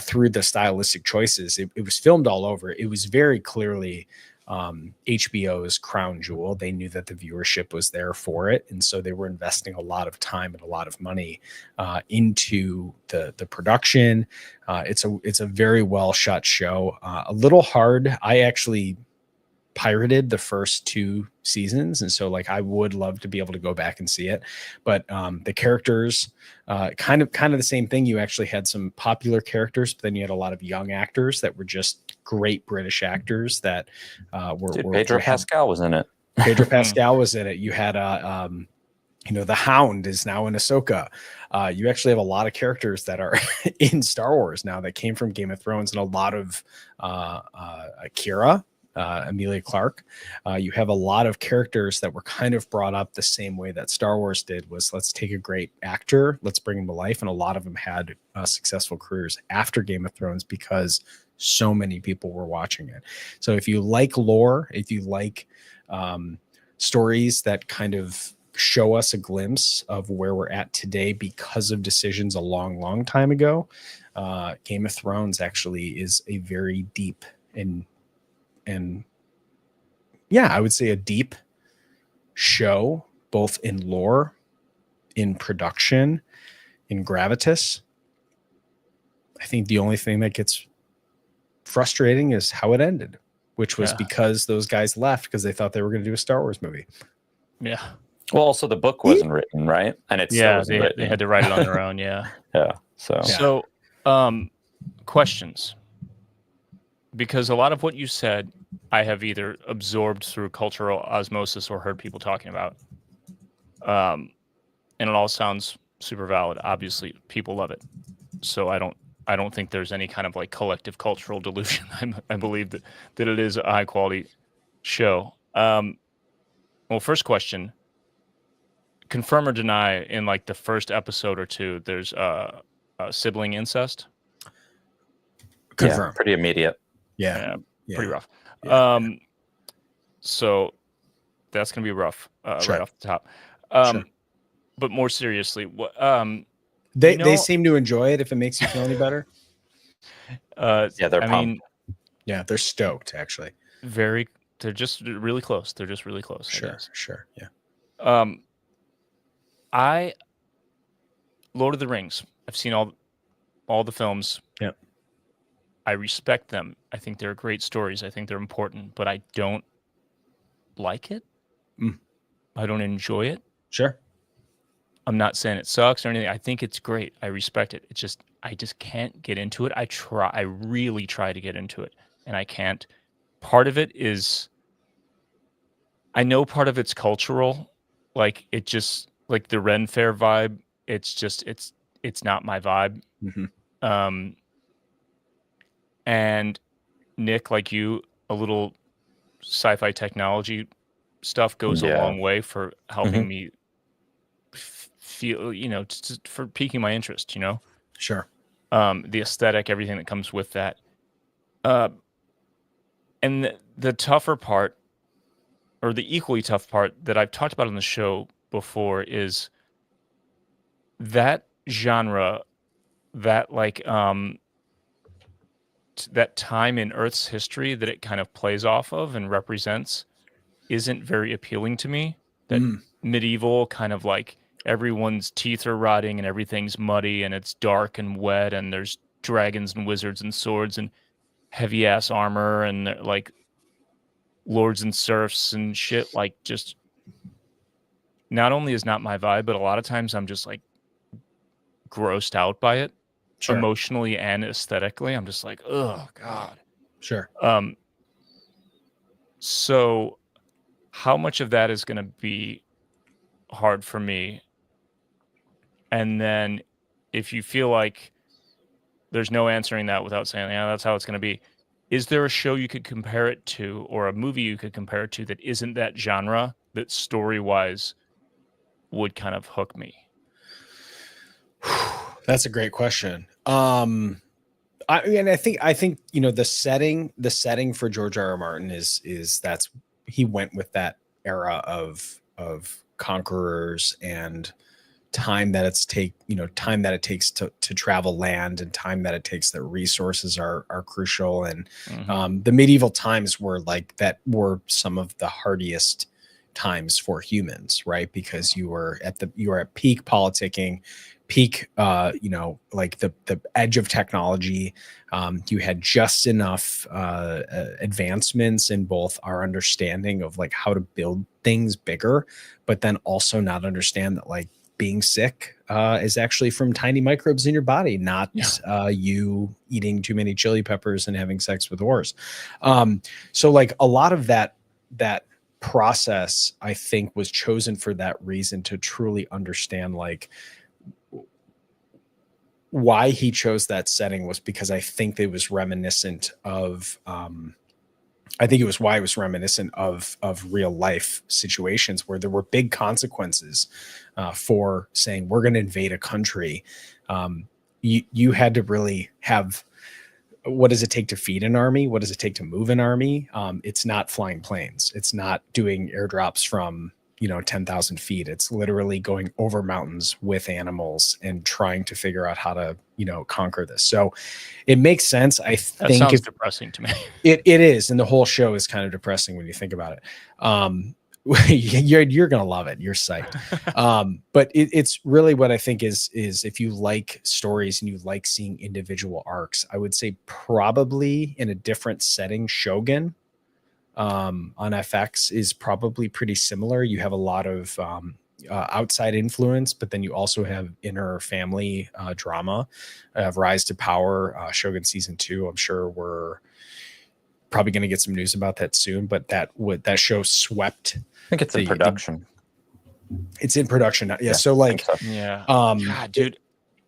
through the stylistic choices. It was filmed all over. It was very clearly HBO's crown jewel. They knew that the viewership was there for it, and so they were investing a lot of time and a lot of money into the production. It's a very well shot show. A little hard. I actually pirated the first 2 seasons, and so like I would love to be able to go back and see it, but the characters, kind of the same thing. You actually had some popular characters, but then you had a lot of young actors that were just great British actors that were Pedro Pascal was in it. Pedro Pascal was in it. You had you know, the Hound is now in Ahsoka. You actually have a lot of characters that are in Star Wars now that came from Game of Thrones, and a lot of Kira, Emilia Clarke. You have a lot of characters that were kind of brought up the same way that Star Wars did, was let's take a great actor, let's bring him to life. And a lot of them had successful careers after Game of Thrones because so many people were watching it. So if you like lore, if you like stories that kind of show us a glimpse of where we're at today because of decisions a long time ago, Game of Thrones actually is a very deep and yeah, I would say a deep show, both in lore, in production, in gravitas. I think the only thing that gets frustrating is how it ended, which was because those guys left because they thought they were going to do a Star Wars movie. Yeah. Well, also the book wasn't written, right? And it's they had to write it on their own. Yeah. So questions. Because a lot of what you said, I have either absorbed through cultural osmosis or heard people talking about. And it all sounds super valid. Obviously, people love it. So I don't think there's any kind of like collective cultural delusion. I believe that it is a high quality show. Well, first question: confirm or deny? In like the first episode or 2, there's sibling incest. Confirm. Yeah, pretty immediate. Yeah. Pretty rough. Yeah. So that's gonna be rough right off the top. But more seriously, what they seem to enjoy it if it makes you feel any better. Yeah, they're pumped. Yeah, they're stoked actually. They're just really close. They're just really close. Sure. Yeah. Lord of the Rings. I've seen all the films. Yep. I respect them. I think they're great stories. I think they're important, but I don't like it. I don't enjoy it. Sure. I'm not saying it sucks or anything. I think it's great. I respect it. I just can't get into it. I really try to get into it, and I can't. Part of it is, I know part of it's cultural. Like it just, like the Ren Fair vibe. It's not my vibe. Mm-hmm. And Nick, like you, a little sci-fi technology stuff goes a long way for helping me feel, for piquing my interest, Sure. The aesthetic, everything that comes with that. And the tougher part, or the equally tough part that I've talked about on the show before, is that genre, that like that time in Earth's history that it kind of plays off of and represents isn't very appealing to me. that medieval kind of like everyone's teeth are rotting and everything's muddy and it's dark and wet and there's dragons and wizards and swords and heavy ass armor and like lords and serfs and shit. Like, just not only is not my vibe, but a lot of times I'm just like grossed out by it, emotionally and aesthetically. I'm just like, oh god. Sure. So how much of that is going to be hard for me? And then if you feel like there's no answering that without saying, yeah, that's how it's going to be, is there a show you could compare it to, or a movie you could compare it to that isn't that genre, that story-wise would kind of hook me? That's a great question. I think you know, the setting for George R.R. Martin is he went with that era of conquerors and time that it takes to travel land, and time that it takes that resources are crucial. And the medieval times were some of the hardiest times for humans, right? Because you were at peak politicking, peak like the edge of technology. You had just enough advancements in both our understanding of like how to build things bigger, but then also not understand that like being sick is actually from tiny microbes in your body, not you eating too many chili peppers and having sex with whores. So like a lot of that process, I think, was chosen for that reason, to truly understand like why he chose that setting was because I think it was reminiscent of real life situations where there were big consequences for saying we're going to invade a country. You had to really have, what does it take to feed an army? What does it take to move an army? It's not flying planes. It's not doing airdrops from 10,000 feet. It's literally going over mountains with animals and trying to figure out how to, conquer this. So it makes sense. I think that sounds depressing to me. It is. And the whole show is kind of depressing when you think about it. You're going to love it. You're psyched. But it's really what I think is if you like stories and you like seeing individual arcs, I would say probably in a different setting, Shogun on FX is probably pretty similar. You have a lot of outside influence, but then you also have inner family drama. Rise to Power, Shogun season 2. I'm sure we're probably going to get some news about that soon, but that show swept. I think it's in production. It's in production now. Yeah. So like, yeah. God, dude.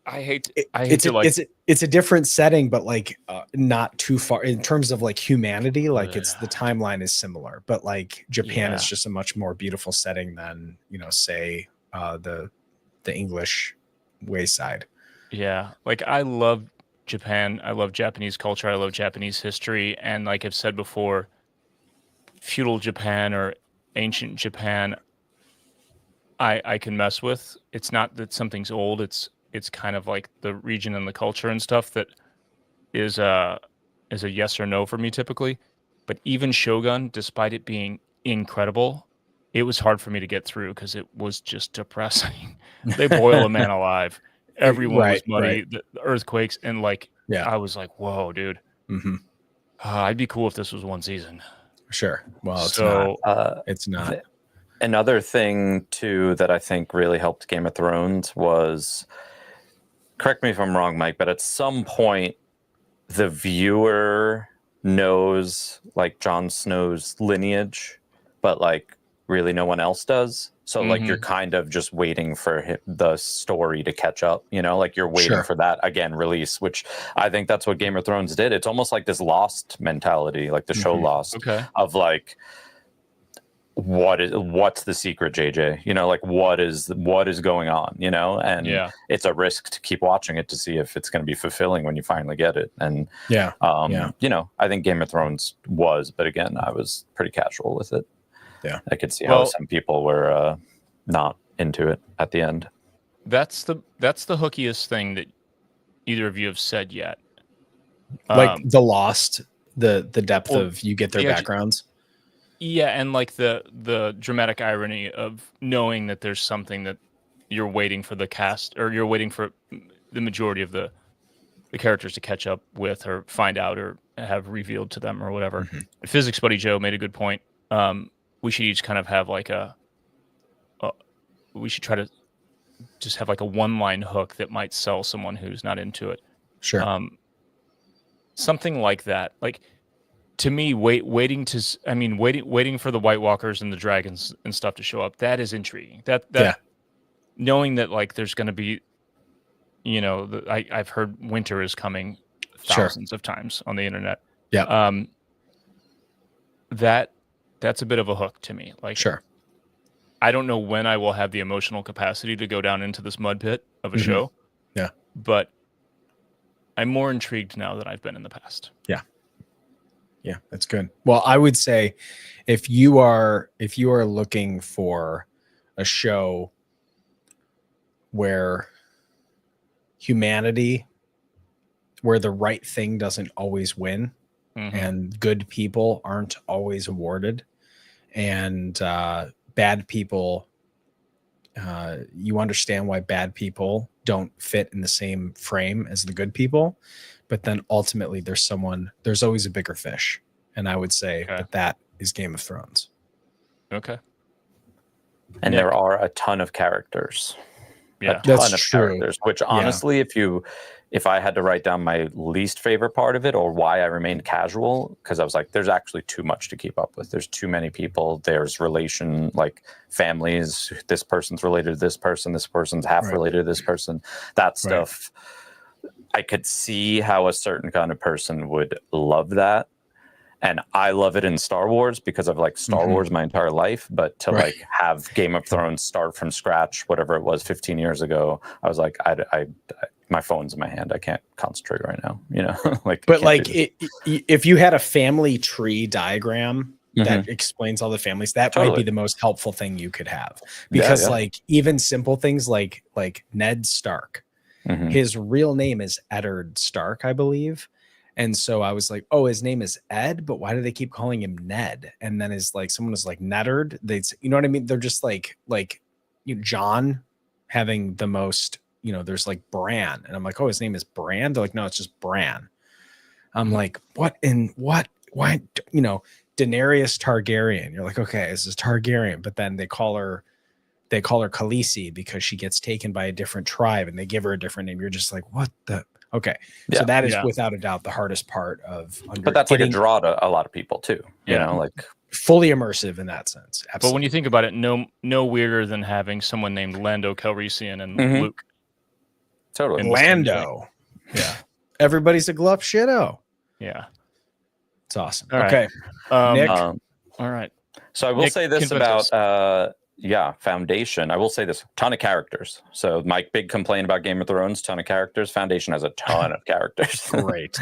It's a different setting, but like not too far in terms of like humanity. Like it's the timeline is similar, but like Japan is just a much more beautiful setting than say the English wayside. Yeah, like I love Japan. I love Japanese culture. I love Japanese history, and like I've said before, feudal Japan or ancient Japan, I can mess with. It's not that something's old. It's kind of like the region and the culture and stuff that is a yes or no for me typically. But even Shogun, despite it being incredible, it was hard for me to get through because it was just depressing. They boil a man alive. Everyone was muddy. The earthquakes, and like I was like, whoa, dude. I'd be cool if this was one season. Sure. Well, it's not. It's not. Another thing too that I think really helped Game of Thrones was, correct me if I'm wrong, Mike, but at some point the viewer knows like Jon Snow's lineage, but like really no one else does. So like you're kind of just waiting for the story to catch up, like you're waiting for that release, which I think that's what Game of Thrones did. It's almost like this Lost mentality, like the show Lost, of like, what's the secret, JJ? Like what is going on? And it's a risk to keep watching it to see if it's going to be fulfilling when you finally get it. And I think Game of Thrones was, but again, I was pretty casual with it. Yeah, I could see how some people were not into it at the end. That's the hookiest thing that either of you have said yet. Like the Lost, the depth of you get their backgrounds. Yeah, and like the dramatic irony of knowing that there's something that you're waiting for the cast, or you're waiting for the majority of the characters to catch up with or find out or have revealed to them or whatever. Mhm. Physics buddy Joe made a good point. We should each kind of have like a we should try to just have like a one line hook that might sell someone who's not into it. Sure. Something like that. Like, to me, waiting for the White Walkers and the dragons and stuff to show up. That is intriguing. Yeah. Knowing that like there's going to be, I've heard winter is coming Sure. thousands of times on the internet. Yeah. That's a bit of a hook to me. Like, Sure. I don't know when I will have the emotional capacity to go down into this mud pit of a Mhm. show. Yeah. But I'm more intrigued now than I've been in the past. Yeah. Yeah, that's good. Well, I would say if you are looking for a show where humanity, where the right thing doesn't always win, and good people aren't always awarded, and bad people, you understand why bad people don't fit in the same frame as the good people, but then ultimately there's always a bigger fish, and I would say that is Game of Thrones. Okay. And there are a ton of characters. Yeah, that's true. Which honestly, if I had to write down my least favorite part of it, or why I remained casual, because I was like, there's actually too much to keep up with. There's too many people. There's like families. This person's related to this person. This person's half related to this person. That stuff. I could see how a certain kind of person would love that. And I love it in Star Wars because I've liked Star Wars my entire life. But to like have Game of Thrones start from scratch, whatever it was 15 years ago, I was like, I my phone's in my hand. I can't concentrate right now, But like, if you had a family tree diagram that explains all the families, that might be the most helpful thing you could have. Because like even simple things like Ned Stark, his real name is Eddard Stark, I believe. And so I was like, oh, his name is Ed, but why do they keep calling him Ned? And then someone was like Neddard. You know what I mean? They're just like John having the most, there's like Bran. And I'm like, oh, his name is Bran. They're like, no, it's just Bran. I'm like, why, Daenerys Targaryen. You're like, okay, this is Targaryen. But then they call her Khaleesi because she gets taken by a different tribe and they give her a different name. You're just like, what the? Okay. So that is without a doubt the hardest part of but that's like a draw to a lot of people too, like fully immersive in that sense. Absolutely. But when you think about it, no weirder than having someone named Lando Calrissian and Luke. Totally. Lando. Yeah. Everybody's a glove shitto. Yeah. It's awesome. All okay. Right. Nick. All right. So I will say this about Foundation. I will say this: ton of characters. So my big complaint about Game of Thrones, ton of characters. Foundation has a ton of characters. Great.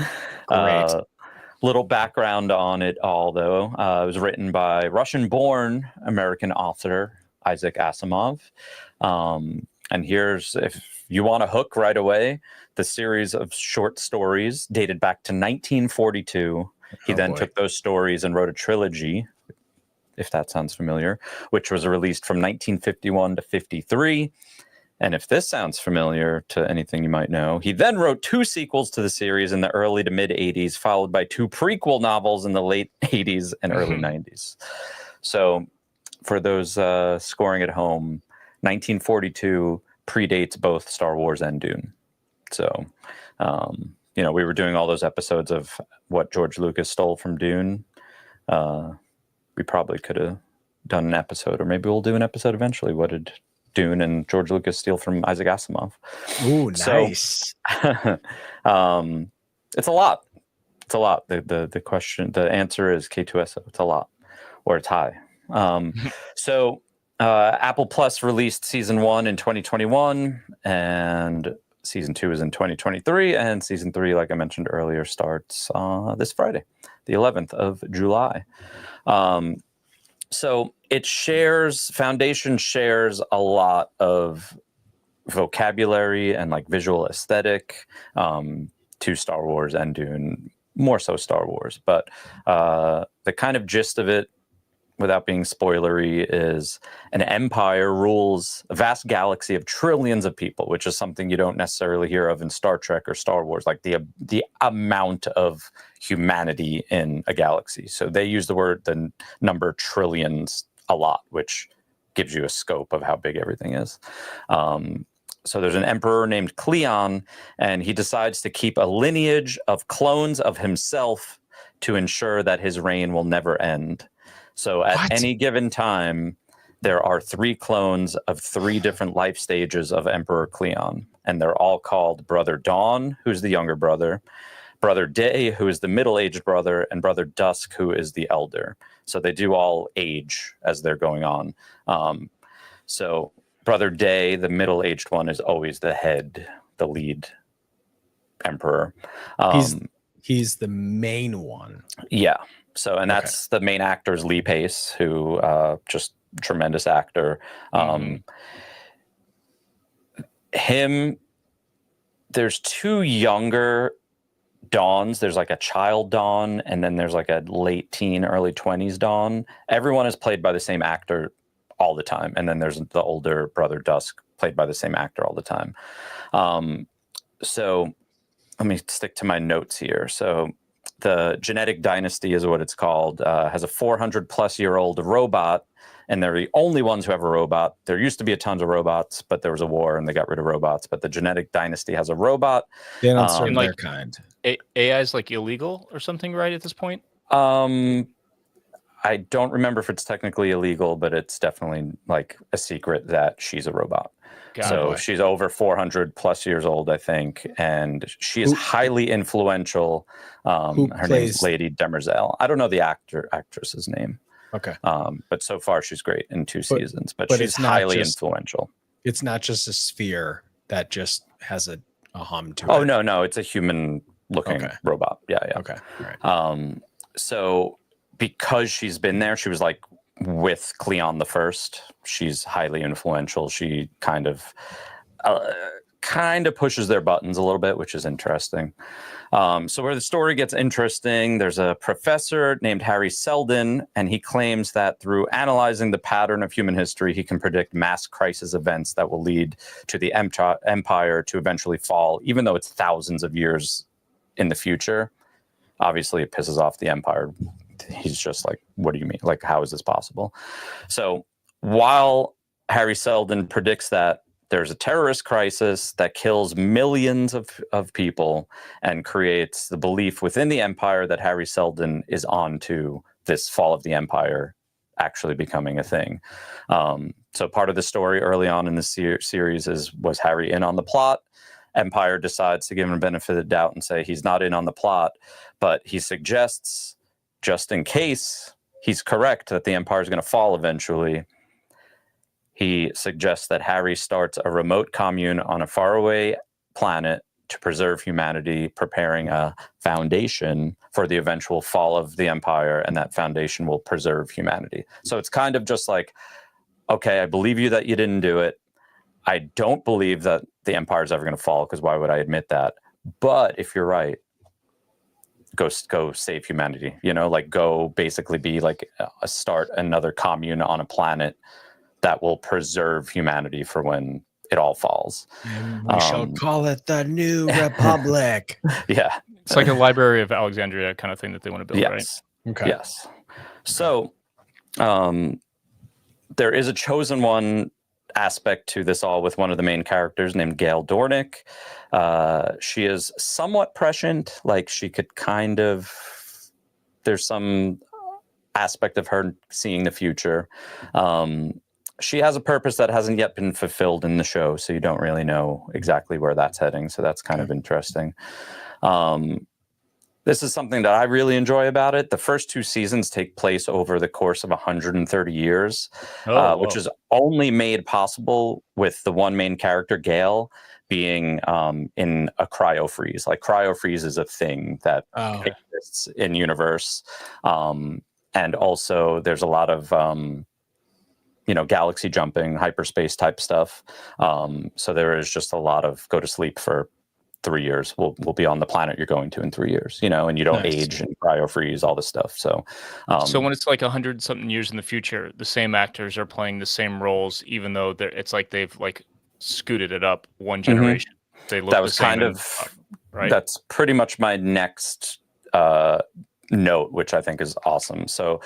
Little background on it all, though. It was written by Russian-born American author Isaac Asimov. And here's, if you want a hook right away, the series of short stories dated back to 1942. He then took those stories and wrote a trilogy, if that sounds familiar, which was released from 1951 to 53. And if this sounds familiar to anything you might know, he then wrote 2 sequels to the series in the early to mid 80s, followed by 2 prequel novels in the late 80s and early 90s. So for those scoring at home, 1942 predates both Star Wars and Dune. So, we were doing all those episodes of what George Lucas stole from Dune. We probably could have done an episode, or maybe we'll do an episode eventually. What did Dune and George Lucas steal from Isaac Asimov? Ooh, nice. So, it's a lot. It's a lot. The answer is K2SO. It's a lot, or it's high. So Apple Plus released season 1 in 2021, and season 2 is in 2023, and season 3, like I mentioned earlier, starts this Friday, the 11th of July. So Foundation shares a lot of vocabulary and like visual aesthetic to Star Wars and Dune, more so Star Wars. But the kind of gist of it, without being spoilery, is an empire rules a vast galaxy of trillions of people, which is something you don't necessarily hear of in Star Trek or Star Wars, like the amount of humanity in a galaxy. So they use the number trillions a lot, which gives you a scope of how big everything is. So there's an emperor named Cleon, and he decides to keep a lineage of clones of himself to ensure that his reign will never end. So at any given time, there are 3 clones of 3 different life stages of Emperor Cleon, and they're all called Brother Dawn, who's the younger brother, Brother Day, who is the middle-aged brother, and Brother Dusk, who is the elder. So they do all age as they're going on. So Brother Day, the middle-aged one, is always the head, the lead emperor. He's the main one. Yeah. So, and that's the main actor is Lee Pace, who just tremendous actor. Him, there's 2 younger Dawns. There's like a child Dawn, and then there's like a late teen, early 20s Dawn. Everyone is played by the same actor all the time. And then there's the older Brother Dusk, played by the same actor all the time. So let me stick to my notes here. So the genetic dynasty is what it's called, has a 400-plus-year-old robot, and they're the only ones who have a robot. There used to be a tons of robots, but there was a war and they got rid of robots. But the genetic dynasty has a robot. They don't serve their kind. AI is like illegal or something, right, at this point? I don't remember if it's technically illegal, but it's definitely like a secret that she's a robot. She's over 400 plus years old, I think, and she is highly influential. Her name's Lady Demerzel. I don't know the actress's name. Okay. But so far she's great in 2 seasons, but she's highly influential. It's not just a sphere that just has a hum to it. Oh, no, it's a human looking robot. Yeah. Okay. All right. So because she's been there, she was like with Cleon the First. She's highly influential. She kind of pushes their buttons a little bit, which is interesting. So where the story gets interesting, there's a professor named Harry Seldon, and he claims that through analyzing the pattern of human history, he can predict mass crisis events that will lead to the empire to eventually fall, even though it's thousands of years in the future. Obviously, it pisses off the empire. He's just like, what do you mean? Like, how is this possible? So while Harry Seldon predicts that there's a terrorist crisis that kills millions of people and creates the belief within the empire that Harry Seldon is on to this fall of the empire actually becoming a thing. So part of the story early on in the series was Harry in on the plot? Empire decides to give him a benefit of the doubt and say he's not in on the plot, but he suggests, just in case he's correct that the empire is going to fall eventually, he suggests that Harry starts a remote commune on a faraway planet to preserve humanity, preparing a foundation for the eventual fall of the empire, and that foundation will preserve humanity. So it's kind of just like, okay, I believe you that you didn't do it. I don't believe that the empire is ever going to fall, because why would I admit that? But if you're right, go save humanity, like go basically be like start another commune on a planet that will preserve humanity for when it all falls. And we shall call it the New Republic. Yeah. It's like a Library of Alexandria kind of thing that they want to build, yes. Right? Okay. Yes. So there is a chosen one aspect to this all with one of the main characters named Gail Dornick. She is somewhat prescient, like she could there's some aspect of her seeing the future. She has a purpose that hasn't yet been fulfilled in the show, so you don't really know exactly where that's heading. So that's kind of interesting. This is something that I really enjoy about it. The first 2 seasons take place over the course of 130 years, which is only made possible with the one main character, Gail, being in a cryo freeze. Like cryo freeze is a thing that exists in universe. And also there's a lot of galaxy jumping, hyperspace type stuff. So there is just a lot of go to sleep for 3 years. We'll be on the planet you're going to in 3 years, you know, and you don't age and cryo freeze, all this stuff. So when it's like 100 something years in the future, the same actors are playing the same roles, even though it's like they've like scooted it up one generation. They look that was the same kind of right. That's pretty much my next note, which I think is awesome. So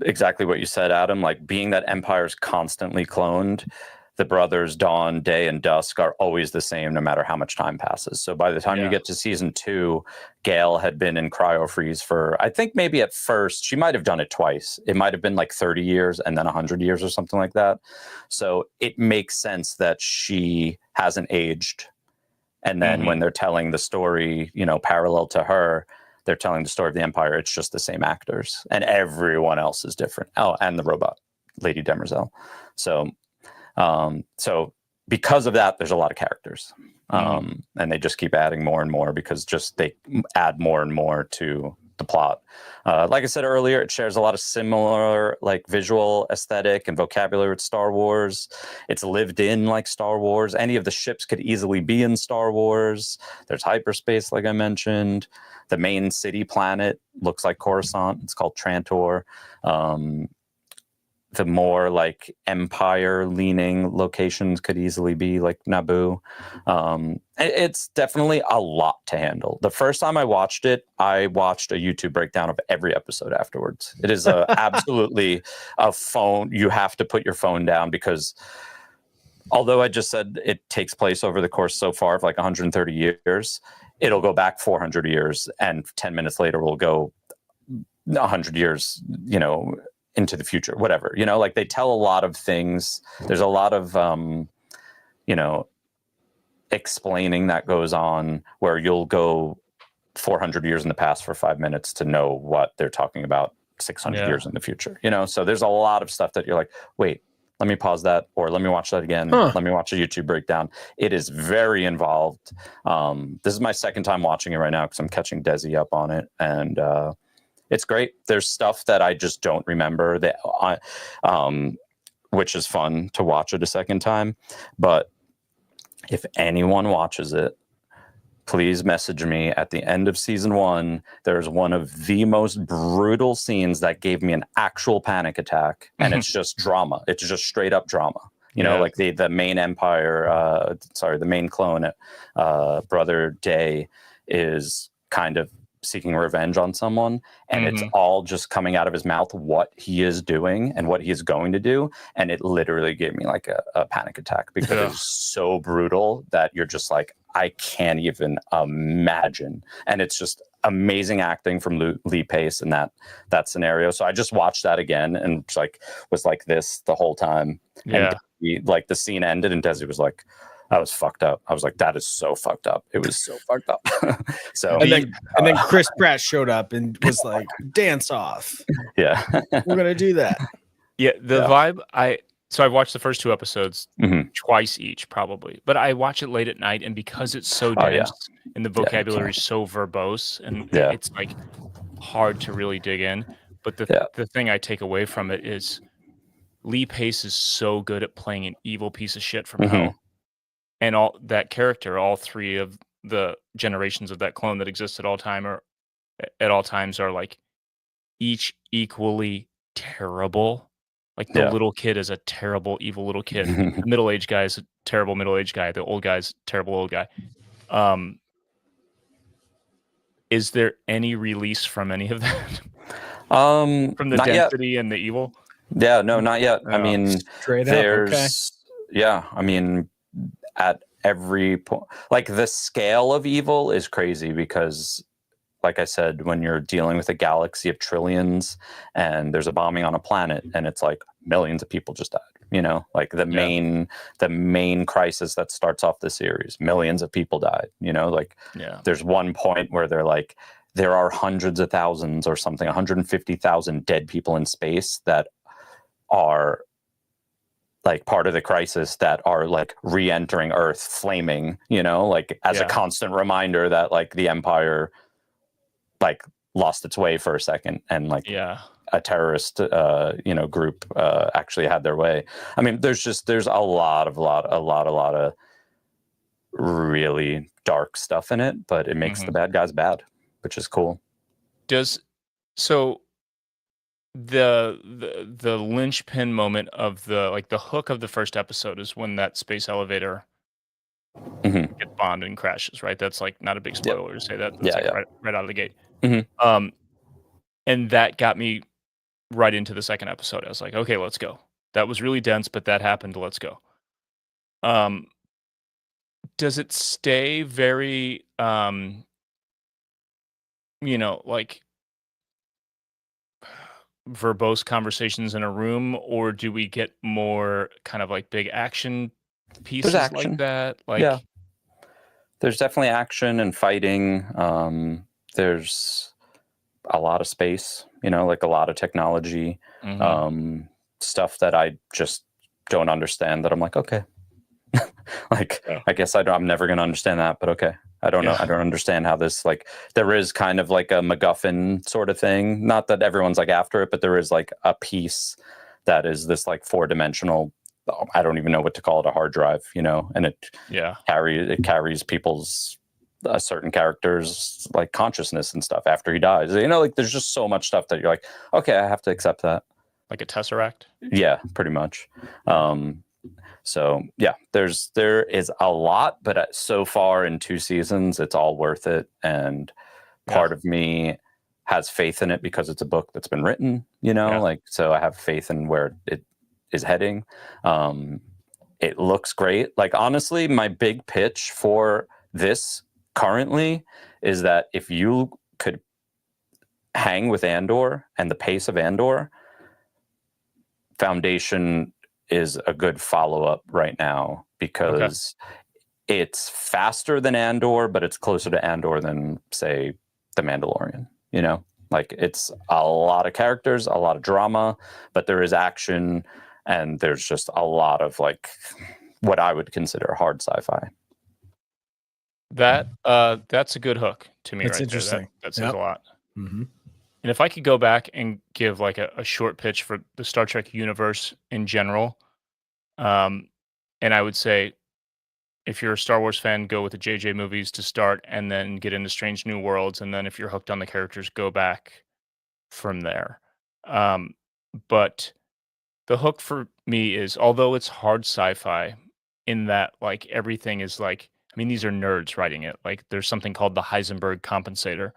exactly what you said, Adam, like being that Empire's constantly cloned, the brothers Dawn, Day, and Dusk are always the same no matter how much time passes. So by the time you get to season 2, Gale had been in cryo freeze for, I think maybe at first, she might have done it twice. It might have been like 30 years and then 100 years or something like that. So it makes sense that she hasn't aged. And then when they're telling the story, you know, parallel to her, they're telling the story of the Empire. It's just the same actors, and everyone else is different. Oh, and the robot, Lady Demerzel. So, so because of that, there's a lot of characters, and they just keep adding more and more because just they add more and more to the plot. Like I said earlier, it shares a lot of similar like visual aesthetic and vocabulary with Star Wars. It's lived in like Star Wars. Any of the ships could easily be in Star Wars. There's hyperspace, like I mentioned. The main city planet looks like Coruscant. It's called Trantor. The more like Empire leaning locations could easily be like Naboo. It's definitely a lot to handle. The first time I watched it, I watched a YouTube breakdown of every episode afterwards. It is absolutely a phone. You have to put your phone down because although I just said it takes place over the course so far of like 130 years, it'll go back 400 years and 10 minutes later we'll go 100 years, you know, into the future, whatever, you know, like they tell a lot of things. There's a lot of, you know, explaining that goes on where you'll go 400 years in the past for 5 minutes to know what they're talking about 600 years in the future, you know? So there's a lot of stuff that you're like, wait, let me pause that, or let me watch that again. Let me watch a YouTube breakdown. It is very involved. This is my second time watching it right now because I'm catching Desi up on it. And, it's great. There's stuff that I just don't remember that, which is fun to watch it a second time. But if anyone watches it, please message me at the end of season 1. There's one of the most brutal scenes that gave me an actual panic attack. And it's just drama. It's just straight up drama. You know, like the main Empire, the main clone, Brother Day is kind of seeking revenge on someone, and it's all just coming out of his mouth what he is doing and what he is going to do, and it literally gave me like a panic attack because it was so brutal that you're just like, I can't even imagine. And it's just amazing acting from Lee Pace in that scenario. So I just watched that again and was like this the whole time. And like the scene ended and Desi was like, I was fucked up. I was like, that is so fucked up. It was so fucked up. So and then Chris Pratt showed up and was like, dance off. Yeah. We're gonna do that. Yeah, the vibe I've watched the first 2 episodes twice each probably, but I watch it late at night, and because it's so dense and the vocabulary is so verbose and it's like hard to really dig in. But the thing I take away from it is Lee Pace is so good at playing an evil piece of shit from hell. And all that character, all 3 of the generations of that clone that exist at all times are like each equally terrible. Like the little kid is a terrible, evil little kid. The middle-aged guy is a terrible middle-aged guy. The old guy's a terrible old guy. Is there any release from any of that? From the density yet. And the evil? Yeah, no, not yet. I mean, straight up, okay. I mean, at every point, like the scale of evil is crazy because, like I said, when you're dealing with a galaxy of trillions and there's a bombing on a planet and it's like millions of people just died, you know, like the main crisis that starts off the series, millions of people died, you know, like there's one point where they're like, there are hundreds of thousands or something, 150,000 dead people in space that are like part of the crisis that are like re-entering Earth flaming, you know, like as a constant reminder that like the Empire like lost its way for a second and like a terrorist group actually had their way. I mean, there's a lot of really dark stuff in it, but it makes the bad guys bad, which is cool. So the linchpin moment of the hook of the first episode is when that space elevator gets bombed and crashes, right? That's like not a big spoiler to say that. That's right out of the gate. And that got me right into the second episode. I was like, okay, let's go. That was really dense, but that happened. Let's go. Does it stay very, like verbose conversations in a room, or do we get more kind of like big action pieces like that? Like, there's definitely action and fighting. There's a lot of space, like a lot of technology, stuff that I just don't understand, that I'm like, okay. I guess I'm never going to understand that, but okay. I don't know. I don't understand how this, like, there is kind of like a MacGuffin sort of thing. Not that everyone's like after it, but there is like a piece that is this like 4-dimensional, I don't even know what to call it, a hard drive, and it carries people's certain characters like consciousness and stuff after he dies. Like there's just so much stuff that you're like, okay, I have to accept that. Like a Tesseract? Yeah, pretty much. So yeah, there is a lot, but so far in 2 seasons, it's all worth it. And part of me has faith in it because it's a book that's been written, so I have faith in where it is heading. It looks great. Like, honestly, my big pitch for this currently is that if you could hang with Andor and the pace of Andor, Foundation is a good follow-up right now, because it's faster than Andor, but it's closer to Andor than, say, The Mandalorian. Like, it's a lot of characters, a lot of drama, but there is action, and there's just a lot of like what I would consider hard sci-fi. That's a good hook to me. It's right interesting. There. That says a lot. And if I could go back and give like a short pitch for the Star Trek universe in general, and I would say, if you're a Star Wars fan, go with the JJ movies to start, and then get into Strange New Worlds, and then if you're hooked on the characters, go back from there. But the hook for me is, although it's hard sci-fi, in that like everything is like, I mean, these are nerds writing it. Like, there's something called the Heisenberg compensator,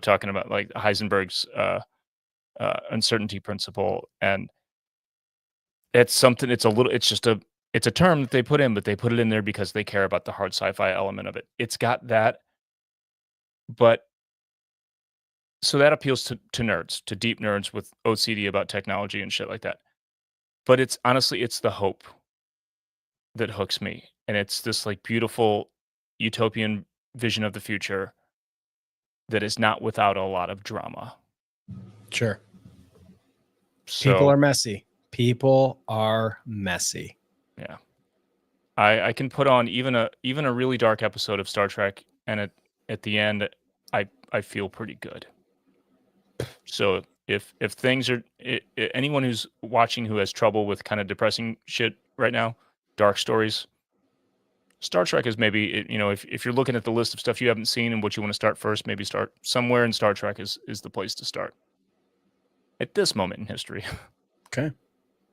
talking about like Heisenberg's uncertainty principle, and it's something. It's a term that they put in, but they put it in there because they care about the hard sci-fi element of it. It's got that, but so that appeals to nerds, to deep nerds with OCD about technology and shit like that. But it's honestly, it's the hope that hooks me, and it's this like beautiful utopian vision of the future that is not without a lot of drama. Sure. People are messy. Yeah. I can put on even a really dark episode of Star Trek, and at the end I feel pretty good. So if things are anyone who's watching who has trouble with kind of depressing shit right now, dark stories, Star Trek is maybe, if you're looking at the list of stuff you haven't seen and what you want to start first, maybe start somewhere, and Star Trek is the place to start at this moment in history. Okay.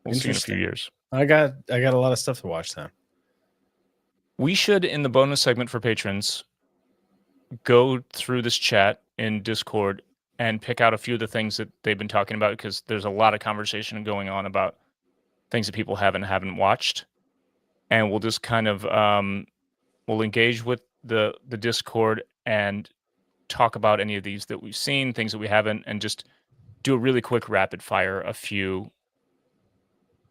We'll see in a few years. I got a lot of stuff to watch then. We should, in the bonus segment for patrons, go through this chat in Discord and pick out a few of the things that they've been talking about, because there's a lot of conversation going on about things that people haven't watched. And we'll just kind of we'll engage with the Discord and talk about any of these that we've seen, things that we haven't, and just do a really quick rapid fire, a few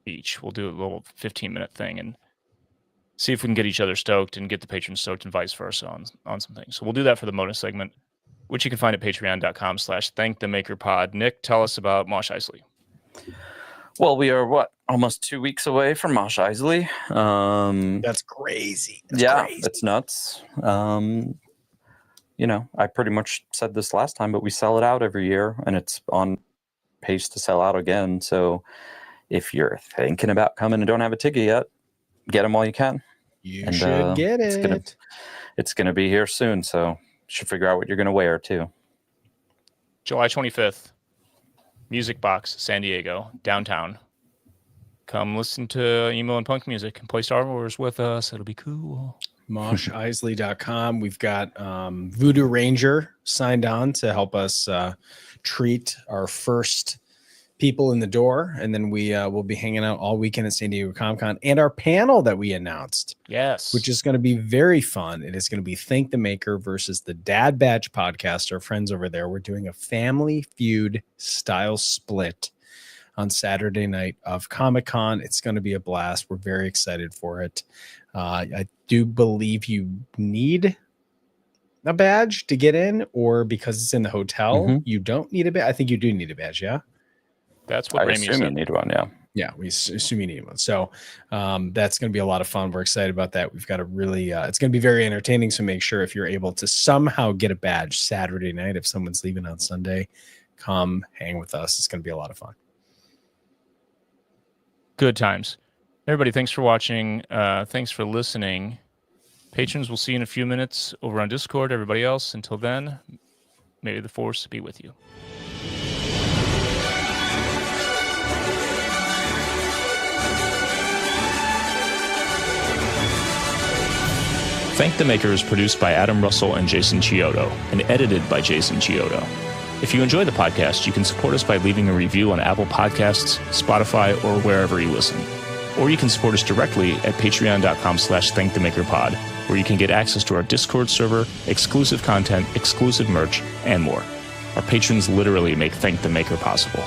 each. We'll do a little 15-minute thing and see if we can get each other stoked and get the patrons stoked, and vice versa on some things. So we'll do that for the bonus segment, which you can find at patreon.com/thankthemakerpod. Nick, tell us about Mos Eisley. Well, we are almost 2 weeks away from Mos Eisley. That's crazy. It's nuts. I pretty much said this last time, but we sell it out every year, and it's on pace to sell out again. So if you're thinking about coming and don't have a ticket yet, get them while you can. You should get it. It's gonna be here soon, so should figure out what you're gonna wear too. July 25th, Music Box, San Diego, downtown. Come listen to emo and punk music and play Star Wars with us. It'll be cool. MoshIsley.com. We've got Voodoo Ranger signed on to help us treat our first people in the door, and then we will be hanging out all weekend at San Diego Comic-Con, and our panel that we announced, which is going to be very fun. It is going to be Thank the Maker versus the Dad Batch podcast. Our friends over there, we're doing a Family Feud style split on Saturday night of Comic-Con. It's going to be a blast. We're very excited for it. I do believe you need a badge to get in, or because it's in the hotel, you don't need a badge. I think you do need a badge. Yeah. That's what I assume you need one. Yeah. Yeah. We assume you need one. So that's going to be a lot of fun. We're excited about that. We've got a really, it's going to be very entertaining. So make sure if you're able to somehow get a badge Saturday night, if someone's leaving on Sunday, come hang with us. It's going to be a lot of fun. Good times. Everybody, thanks for watching. Thanks for listening. Patrons, we'll see you in a few minutes over on Discord. Everybody else, until then, may the Force be with you. Thank the Maker is produced by Adam Russell and Jason Chiodo, and edited by Jason Chiodo. If you enjoy the podcast, you can support us by leaving a review on Apple Podcasts, Spotify, or wherever you listen. Or you can support us directly at patreon.com/thankthemakerpod, where you can get access to our Discord server, exclusive content, exclusive merch, and more. Our patrons literally make Thank the Maker possible.